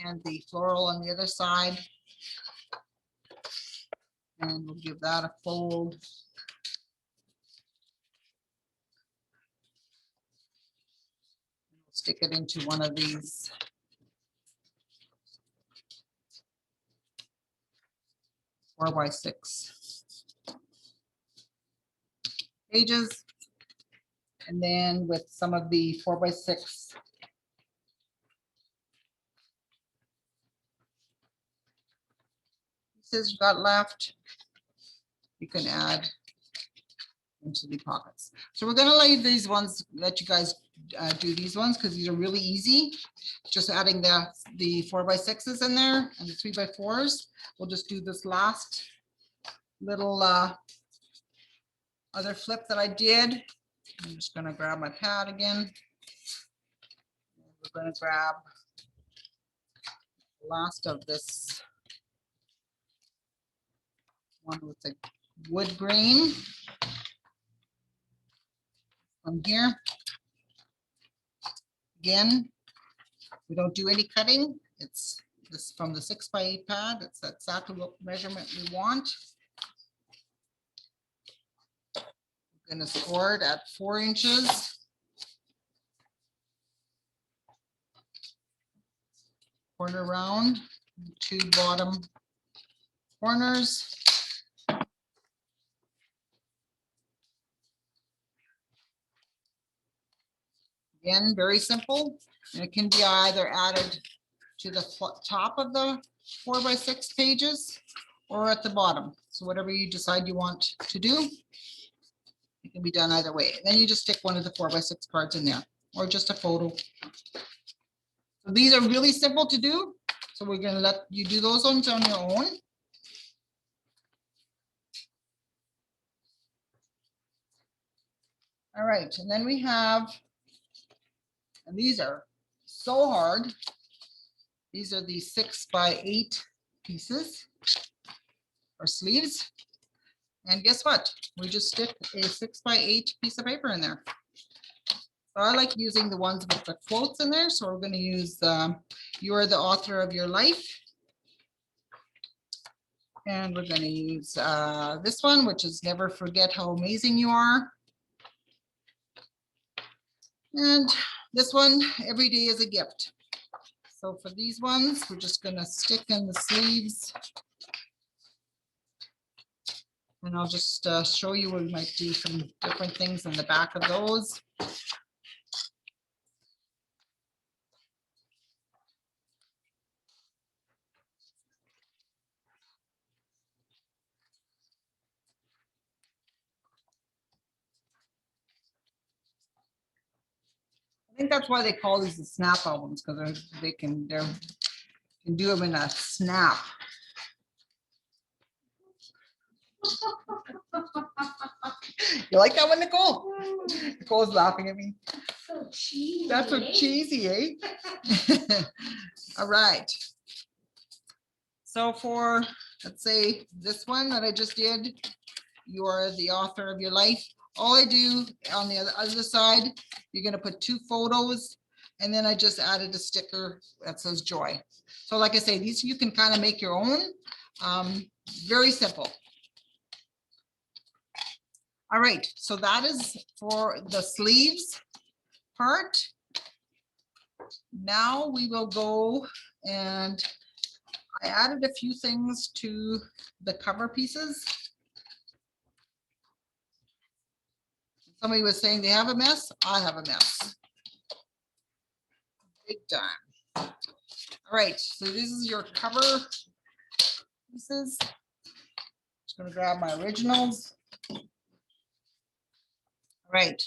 and the floral on the other side. And we'll give that a fold. Stick it into one of these four by six pages. And then with some of the 4x6 pieces you got left, you can add into the pockets. So we're going to leave these ones, let you guys do these ones because these are really easy. Just adding the 4x6s in there and the 3x4s. We'll just do this last little other flip that I did. I'm just going to grab my pad again. We're going to grab the last of this one with the wood grain from here. Again, we don't do any cutting. It's this from the 6x8 pad. It's exactly what measurement we want. Gonna score it at 4 inches. Quarter round, 2 bottom corners. Again, very simple. And it can be either added to the top of the 4x6 pages or at the bottom. So whatever you decide you want to do, it can be done either way. And then you just stick one of the 4x6 cards in there or just a photo. So these are really simple to do. So we're going to let you do those ones on your own. All right, and then we have, and these are so hard. These are the 6x8 pieces or sleeves. And guess what? We just stick a 6x8 piece of paper in there. So I like using the ones with the quotes in there. So we're going to use "You are the author of your life." And we're going to use this one, which is "Never forget how amazing you are." And this one, "Every day is a gift." So for these ones, we're just going to stick in the sleeves. And I'll just show you, we might do some different things in the back of those. I think that's why they call these the snap albums, because they can do them in a snap. You like that one, Nicole? Nicole's laughing at me. So cheesy. That's so cheesy, eh? All right. So for, let's say, this one that I just did, "You are the author of your life." All I do on the other side, you're going to put 2 photos, and then I just added a sticker that says "Joy." So like I say, these you can kind of make your own. Very simple. All right, so that is for the sleeves part. Now we will go, and I added a few things to the cover pieces. Somebody was saying they have a mess. I have a mess. Big time. All right, so this is your cover pieces. Just going to grab my originals. All right.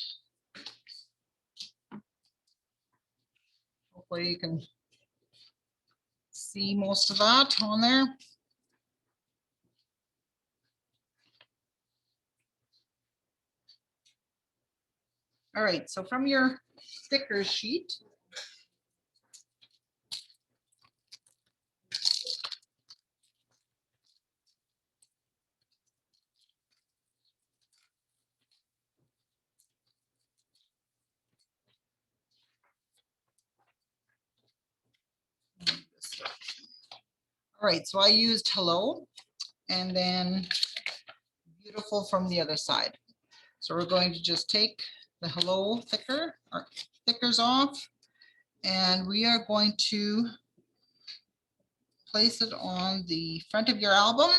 Hopefully you can see most of that on there. All right, so from your sticker sheet, all right, so I used "hello" and then "beautiful" from the other side. So we're going to just take the "hello" thickers off, and we are going to place it on the front of your album.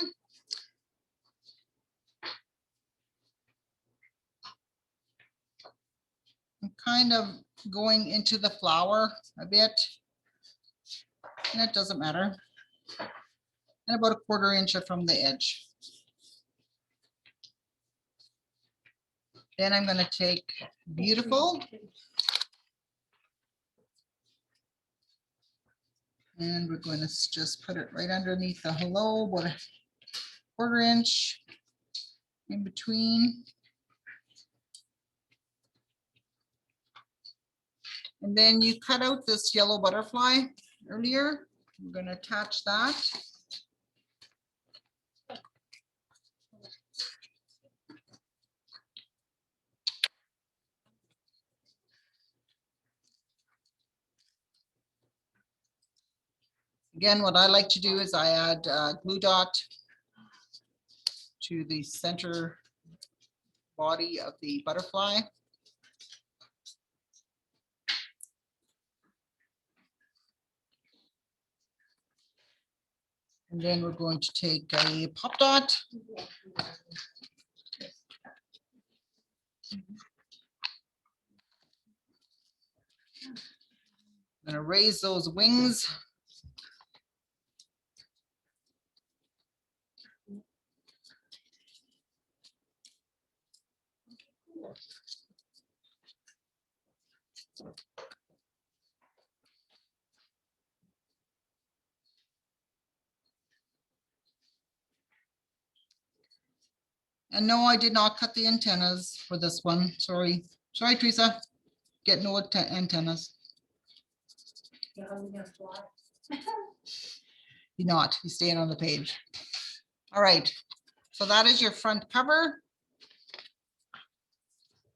I'm kind of going into the flower a bit, and it doesn't matter. And about 1/4 inch from the edge. Then I'm going to take "beautiful" and we're going to just put it right underneath the "hello," about 1/4 inch in between. And then you cut out this yellow butterfly earlier. I'm going to attach that. Again, what I like to do is I add glue dot to the center body of the butterfly. And then we're going to take a pop dot. I'm gonna raise those wings. And no, I did not cut the antennas for this one. Sorry. Sorry, Teresa. Get no antennas. You're not. You're staying on the page. All right. So that is your front cover.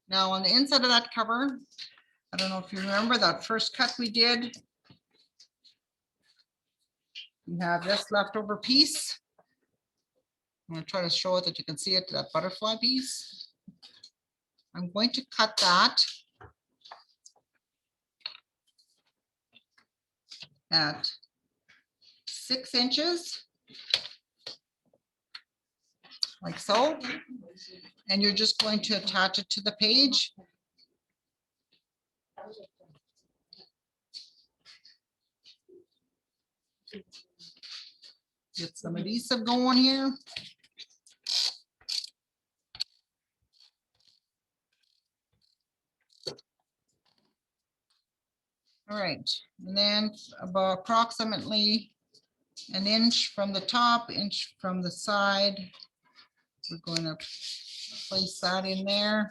Now on the inside of that cover, I don't know if you remember that first cut we did. We have this leftover piece. I'm going to try to show it that you can see it, that butterfly piece. I'm going to cut that at 6 inches, like so. And you're just going to attach it to the page. Get some adhesive going here. All right, and then about approximately an inch from the top, inch from the side. We're going to place that in there.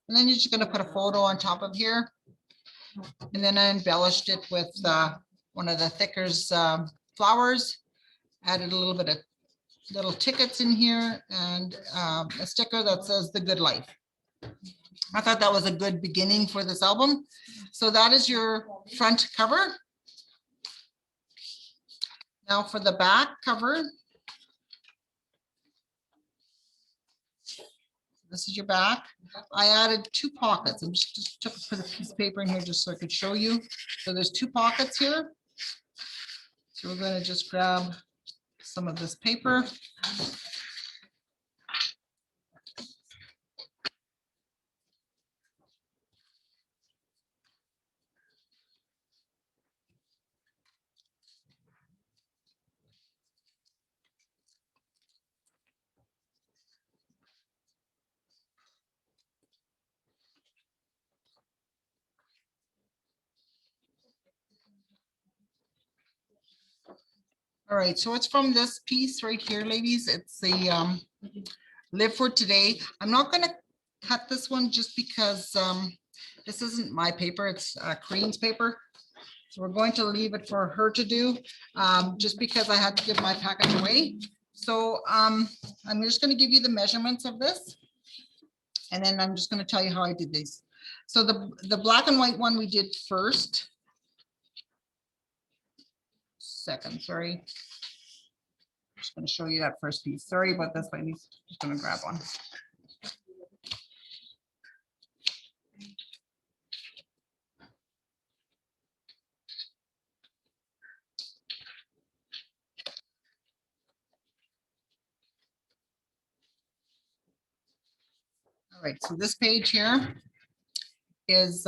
And then you're just going to put a photo on top of here. And then I embellished it with one of the Thicker's flowers. Added a little bit of little tickets in here and a sticker that says "The Good Life." I thought that was a good beginning for this album. So that is your front cover. Now for the back cover. This is your back. I added 2 pockets. I'm just took put a piece of paper in here just so I could show you. So there's 2 pockets here. So we're going to just grab some of this paper. All right, so it's from this piece right here, ladies. It's the Live for Today. I'm not going to cut this one just because this isn't my paper. It's Corinne's paper. So we're going to leave it for her to do just because I had to give my package away. So I'm just going to give you the measurements of this. And then I'm just going to tell you how I did these. So the black and white one we did second, sorry. I'm just going to show you that first piece. Sorry about this, but I'm just going to grab one. All right, so this page here is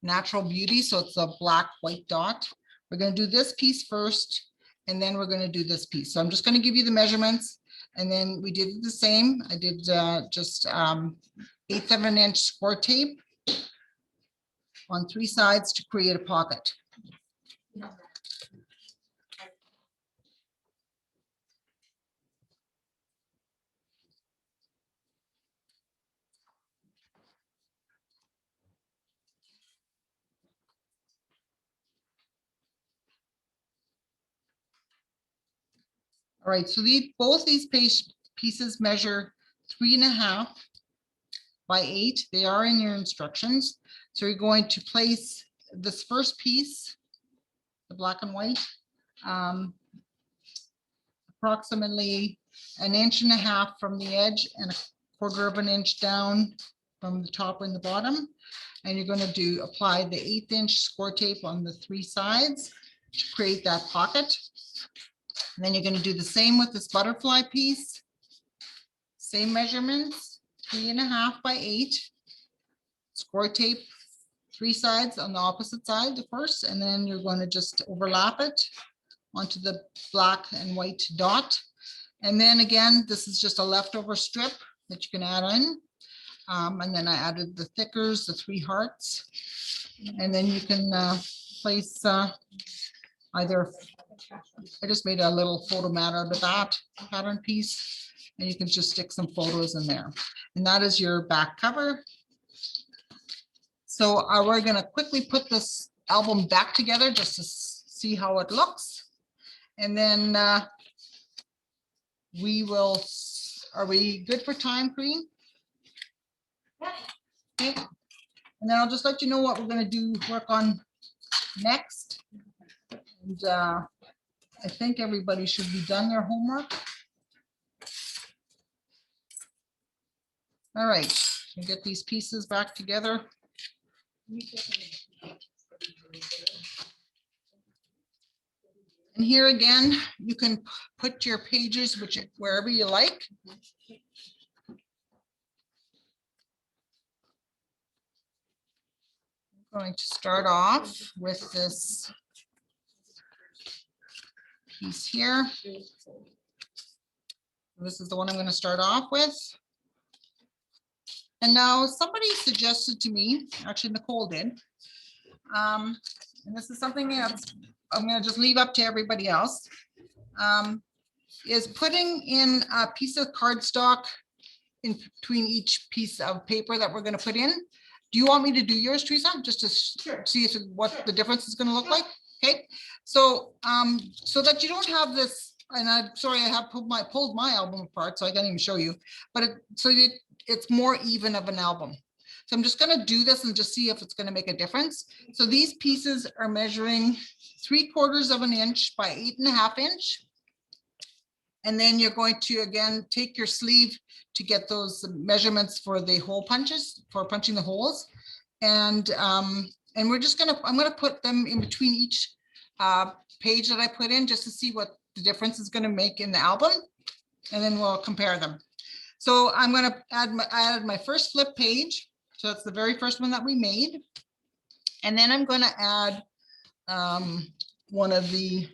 Natural Beauty. So it's a black white dot. We're going to do this piece first, and then we're going to do this piece. So I'm just going to give you the measurements, and then we did the same. I did just 1/8 of an inch score tape on 3 sides to create a pocket. All right, so both these pieces measure 3.5 by 8. They are in your instructions. So you're going to place this first piece, the black and white, approximately 1.5 inches from the edge and 1/4 inch down from the top and the bottom. And you're going to apply the 1/8 inch score tape on the 3 sides to create that pocket. And then you're going to do the same with this butterfly piece. Same measurements, 3.5 by 8. Score tape 3 sides on the opposite side the first, and then you're going to just overlap it onto the black and white dot. And then again, this is just a leftover strip that you can add in. And then I added the thickers, the 3 hearts. And then you can place either, I just made a little photo mat out of that pattern piece, and you can just stick some photos in there. And that is your back cover. So we're going to quickly put this album back together just to see how it looks. And then we will, are we good for time, Corinne? Okay. And then I'll just let you know what we're going to work on next. And I think everybody should be done their homework. All right, we'll get these pieces back together. And here again, you can put your pages wherever you like. I'm going to start off with this piece here. This is the one I'm going to start off with. And now somebody suggested to me, actually Nicole did, and this is something that I'm going to just leave up to everybody else, is putting in a piece of cardstock in between each piece of paper that we're going to put in. Do you want me to do yours, Teresa, just to see what the difference is going to look like? Okay, so so that you don't have this, and I'm sorry, I have pulled my album apart, so I can't even show you, but it's more even of an album. So I'm just going to do this and just see if it's going to make a difference. So these pieces are measuring 3/4 inch by 8.5 inch. And then you're going to, again, take your sleeve to get those measurements for the hole punches, for punching the holes. And we're just going to, I'm going to put them in between each page that I put in just to see what the difference is going to make in the album. And then we'll compare them. So I'm going to add my first flip page. So that's the very first one that we made. And then I'm going to add one of the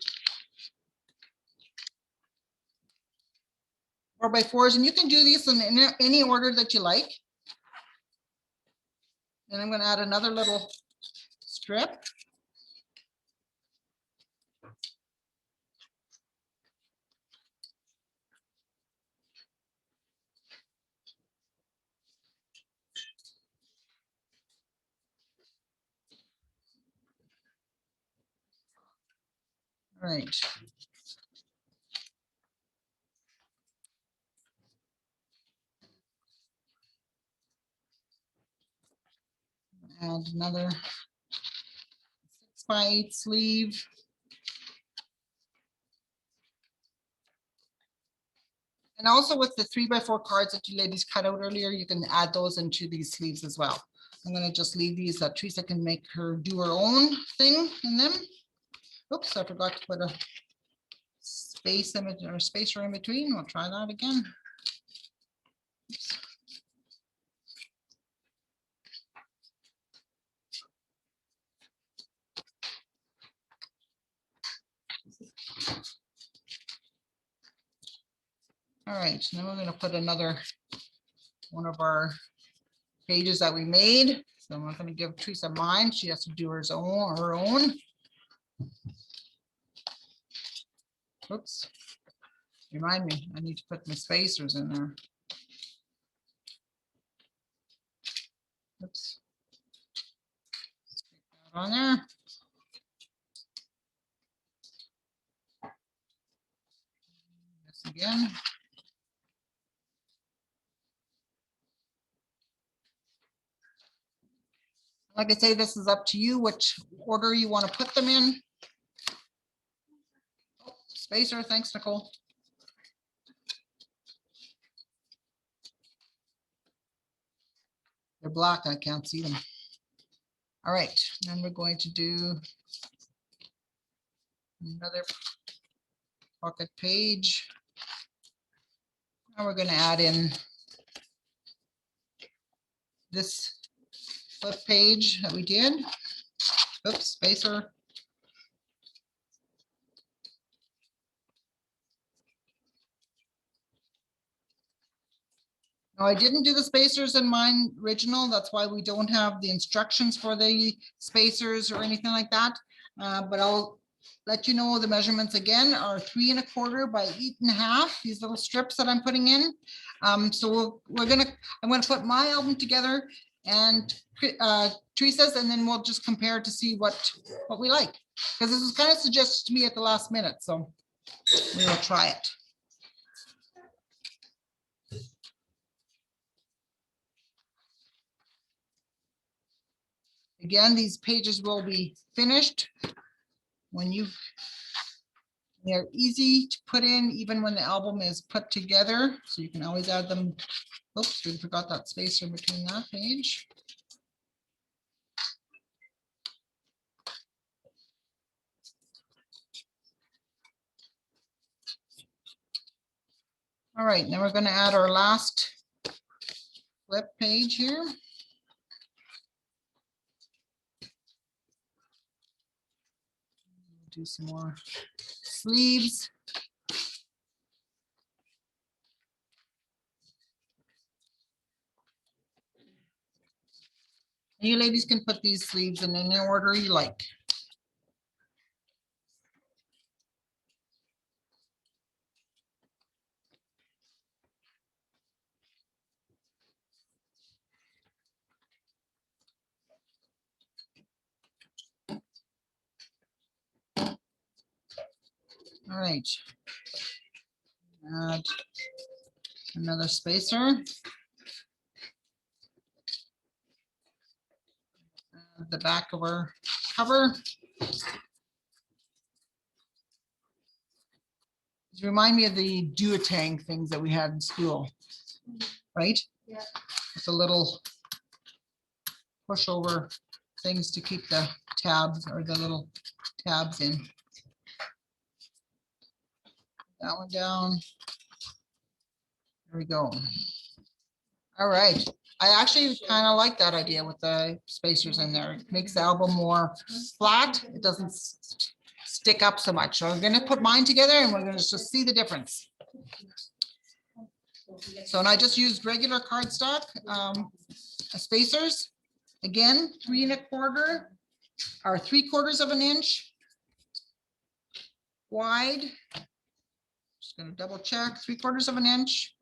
4x4s, and you can do these in any order that you like. And I'm going to add another little strip. All right. Add another 6x8 sleeve. And also with the 3x4 cards that you ladies cut out earlier, you can add those into these sleeves as well. I'm going to just leave these that Teresa can make her do her own thing in them. Oops, I forgot to put a space image or spacer in between. We'll try that again. Oops. All right, now we're going to put another one of our pages that we made. So I'm not going to give Teresa mine. She has to do her own. Oops. Remind me, I need to put my spacers in there. Oops. Stick that on there. This again. Like I say, this is up to you which order you want to put them in. Oh, spacer, thanks, Nicole. They're black, I can't see them. All right, then we're going to do another pocket page. And we're going to add in this flip page that we did. Oops, spacer. Now, I didn't do the spacers in mine original. That's why we don't have the instructions for the spacers or anything like that. But I'll let you know the measurements again are 3 1/4 by 8 1/2. These little strips that I'm putting in. So I'm gonna put my album together and Teresa's, and then we'll just compare to see what we like. Because this was kind of suggested to me at the last minute, so we will try it. Again, these pages will be finished when they're easy to put in, even when the album is put together. So you can always add them. Oops, we forgot that spacer between that page. All right, now we're going to add our last flip page here. Do some more sleeves. You ladies can put these sleeves in any order you like. All right. Add another spacer. Add the back of our cover. These remind me of the duotang things that we had in school, right? Yeah. With the little pushover things to keep the tabs or the little tabs in. That one down. There we go. All right. I actually kind of like that idea with the spacers in there. It makes the album more flat. It doesn't stick up so much. So I'm going to put mine together and we're going to just see the difference. So, and I just used regular cardstock spacers. Again, 3 1/4 or 3/4 of an inch wide. Just going to double check, 3/4 of an inch.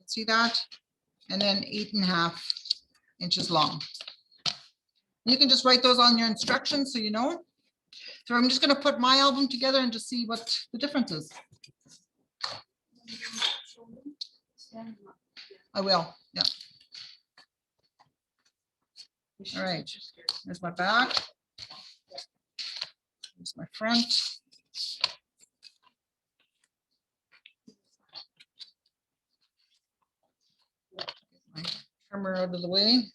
See that? And then 8 1/2 inches long. You can just write those on your instructions so you know. So I'm just going to put my album together and just see what the difference is. I will, yeah. All right, there's my back. There's my front. Get my trimmer out of the way.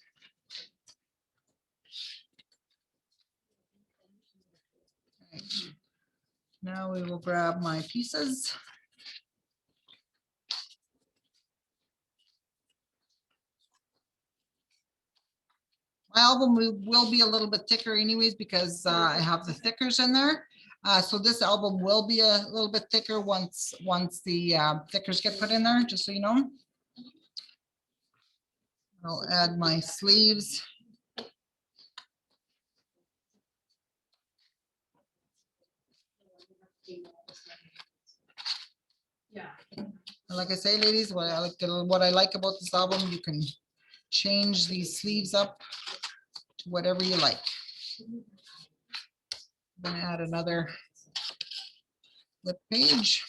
Right. Now we will grab my pieces. My album will be a little bit thicker anyways because I have the thickers in there. So this album will be a little bit thicker once the thickers get put in there, just so you know. I'll add my sleeves. Yeah. Like I say, ladies, what I like about this album, you can change these sleeves up to whatever you like. I'm gonna add another flip page.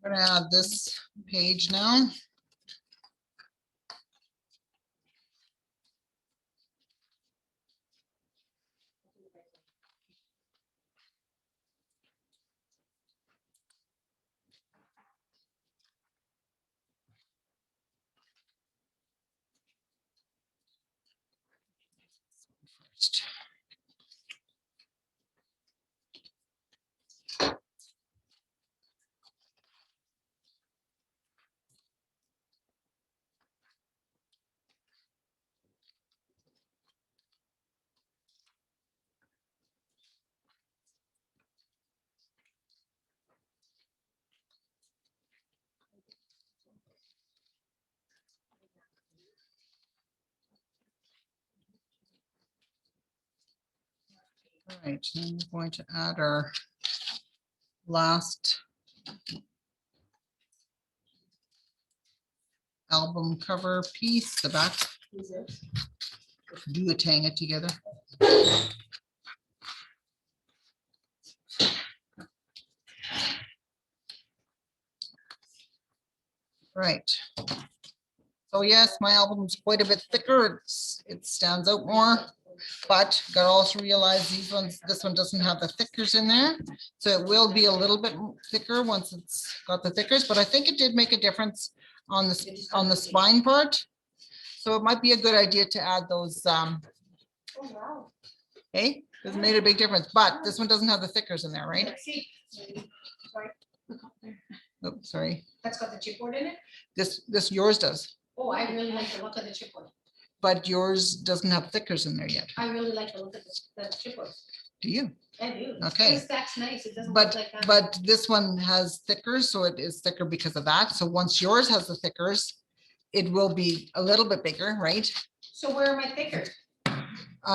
Gonna add this page now. First. All right, then we're going to add our last album cover piece, the back. Do it, hang it together. Right. So yes, my album is quite a bit thicker. It stands out more, but got to also realize this one doesn't have the thickers in there. So it will be a little bit thicker once it's got the thickers, but I think it did make a difference on the spine part. So it might be a good idea to add those, hey, it's made a big difference, but this one doesn't have the thickers in there, right? Oh, sorry. That's got the chipboard in it? This yours does, Oh, I really like the look of the chipboard. but yours doesn't have thickers in there yet. I really like the look of the chipboard. Do you? I do. Okay. The stack's nice. It doesn't look But, like that. but this one has thickers, so it is thicker because of that. So once yours has the thickers, it will be a little bit bigger, right? So where are my thickers?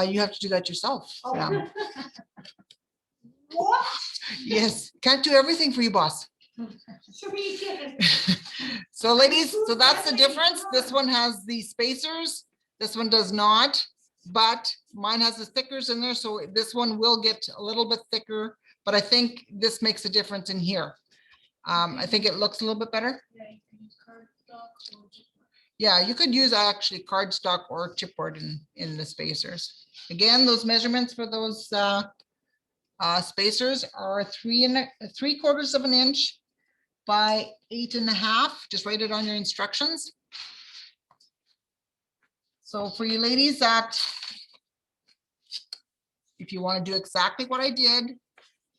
You have to do that yourself. Oh. Yeah. What? Yes, can't do everything for you, boss. Should we get So ladies, so that's the difference. This one has the spacers, this one does not, but mine has the thickers in there, so this one will get a little bit thicker, but I think this makes a difference in here. I think it looks a little bit better. Yeah, you could use actually cardstock or chipboard in the spacers. Again, those measurements for those spacers are 3/4 of an inch by 8.5. Just write it on your instructions. So for you ladies that, if you want to do exactly what I did,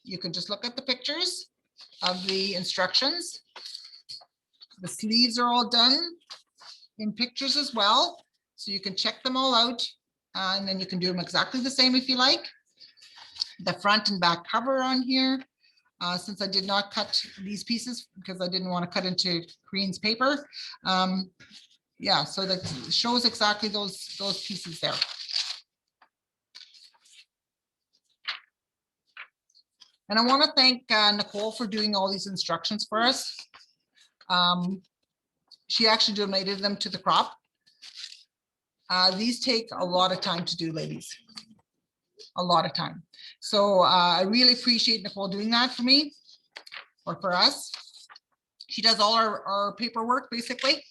you can just look at the pictures of the instructions. The sleeves are all done in pictures as well, so you can check them all out, and then you can do them exactly the same if you like. The front and back cover on here. Since I did not cut these pieces because I didn't want to cut into Korean's paper. Yeah, so that shows exactly those pieces there. And I want to thank Nicole for doing all these instructions for us. She actually donated them to the crop. These take a lot of time to do, ladies. A lot of time. So I really appreciate Nicole doing that for me or for us. She does all our paperwork basically.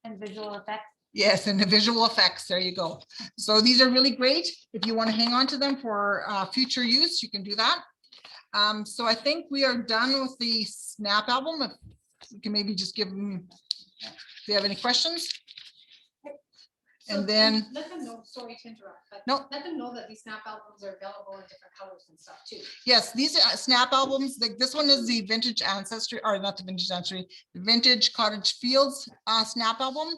And visual effects. Yes, and the visual effects, there you go. So these are really great. If you want to hang on to them for future use, you can do that. So I think we are done with the snap album. If you can maybe just give them, if you have any questions. And then, let them know, sorry to interrupt, but no, let them know that these snap albums are available in different colors and stuff too. yes, these snap albums, like this one is the vintage ancestry, or not the vintage ancestry, the vintage cottage fields snap album.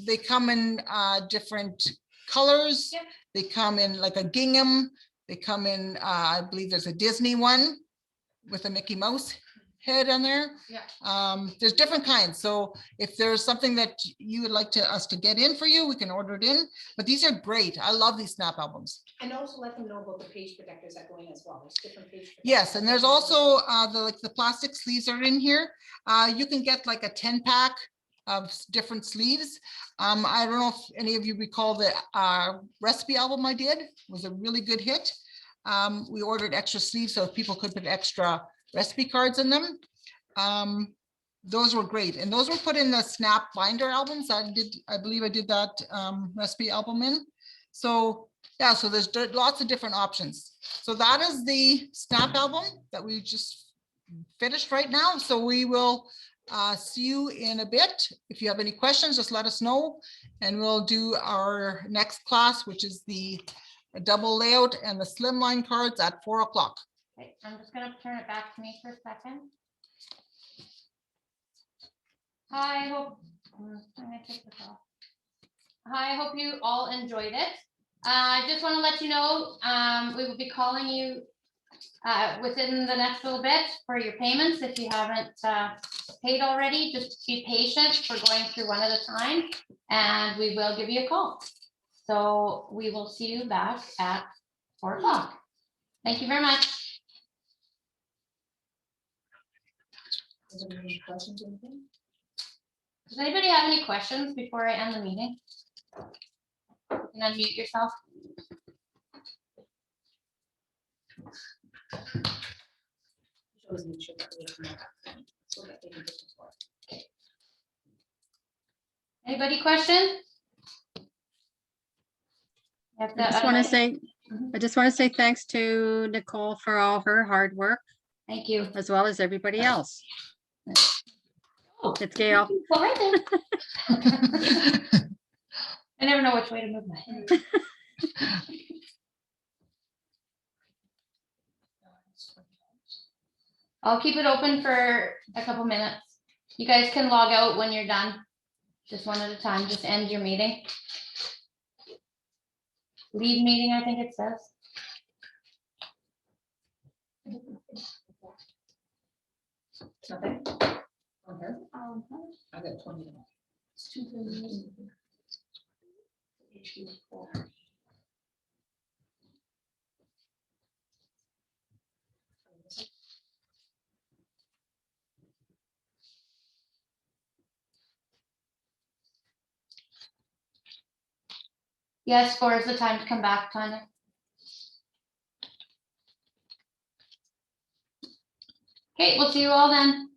They come in different colors. Yep. They come in like a gingham. They come in, I believe there's a Disney one with a Mickey Mouse head on there. Yeah. There's different kinds. So if there's something that you would like us to get in for you, we can order it in. But these are great. I love these snap albums. And also let them know about the page protectors that go in as well. There's different page protectors. Yes, and there's also the plastic sleeves are in here. You can get like a 10-pack of different sleeves. I don't know if any of you recall the recipe album I did. It was a really good hit. We ordered extra sleeves so people could put extra recipe cards in them. those were great. And those were put in the snap binder albums. I believe I did that recipe album in. So yeah, so there's lots of different options. So that is the snap album that we just finished right now. So we will see you in a bit. If you have any questions, just let us know. And we'll do our next class, which is the double layout and the slimline cards at 4 o'clock. Okay, I'm just gonna turn it back to me for a second. Hi, I hope, I'm gonna take this off. Hi, I hope you all enjoyed it. I just want to let you know, we will be calling you within the next little bit for your payments. If you haven't paid already, just be patient. We're going through one at a time, and we will give you a call. So we will see you back at 4 o'clock. Thank you very much. Is there any questions or anything? Does anybody have any questions before I end the meeting? You can unmute yourself. Always make sure that we have enough, so that they can just report. Anybody question? I just want to say thanks to Nicole for all her hard work, Thank you. as well as everybody else. Oh, It's Gail. well, right there. I never know which way to move my head. I'll keep it open for a couple minutes. You guys can log out when you're done. Just one at a time, just end your meeting. Leave meeting, I think it says. Nothing? Okay. I got 20 minutes. It's 2:30. Yes, 4 is the time to come back, Tanya. Okay, we'll see you all then.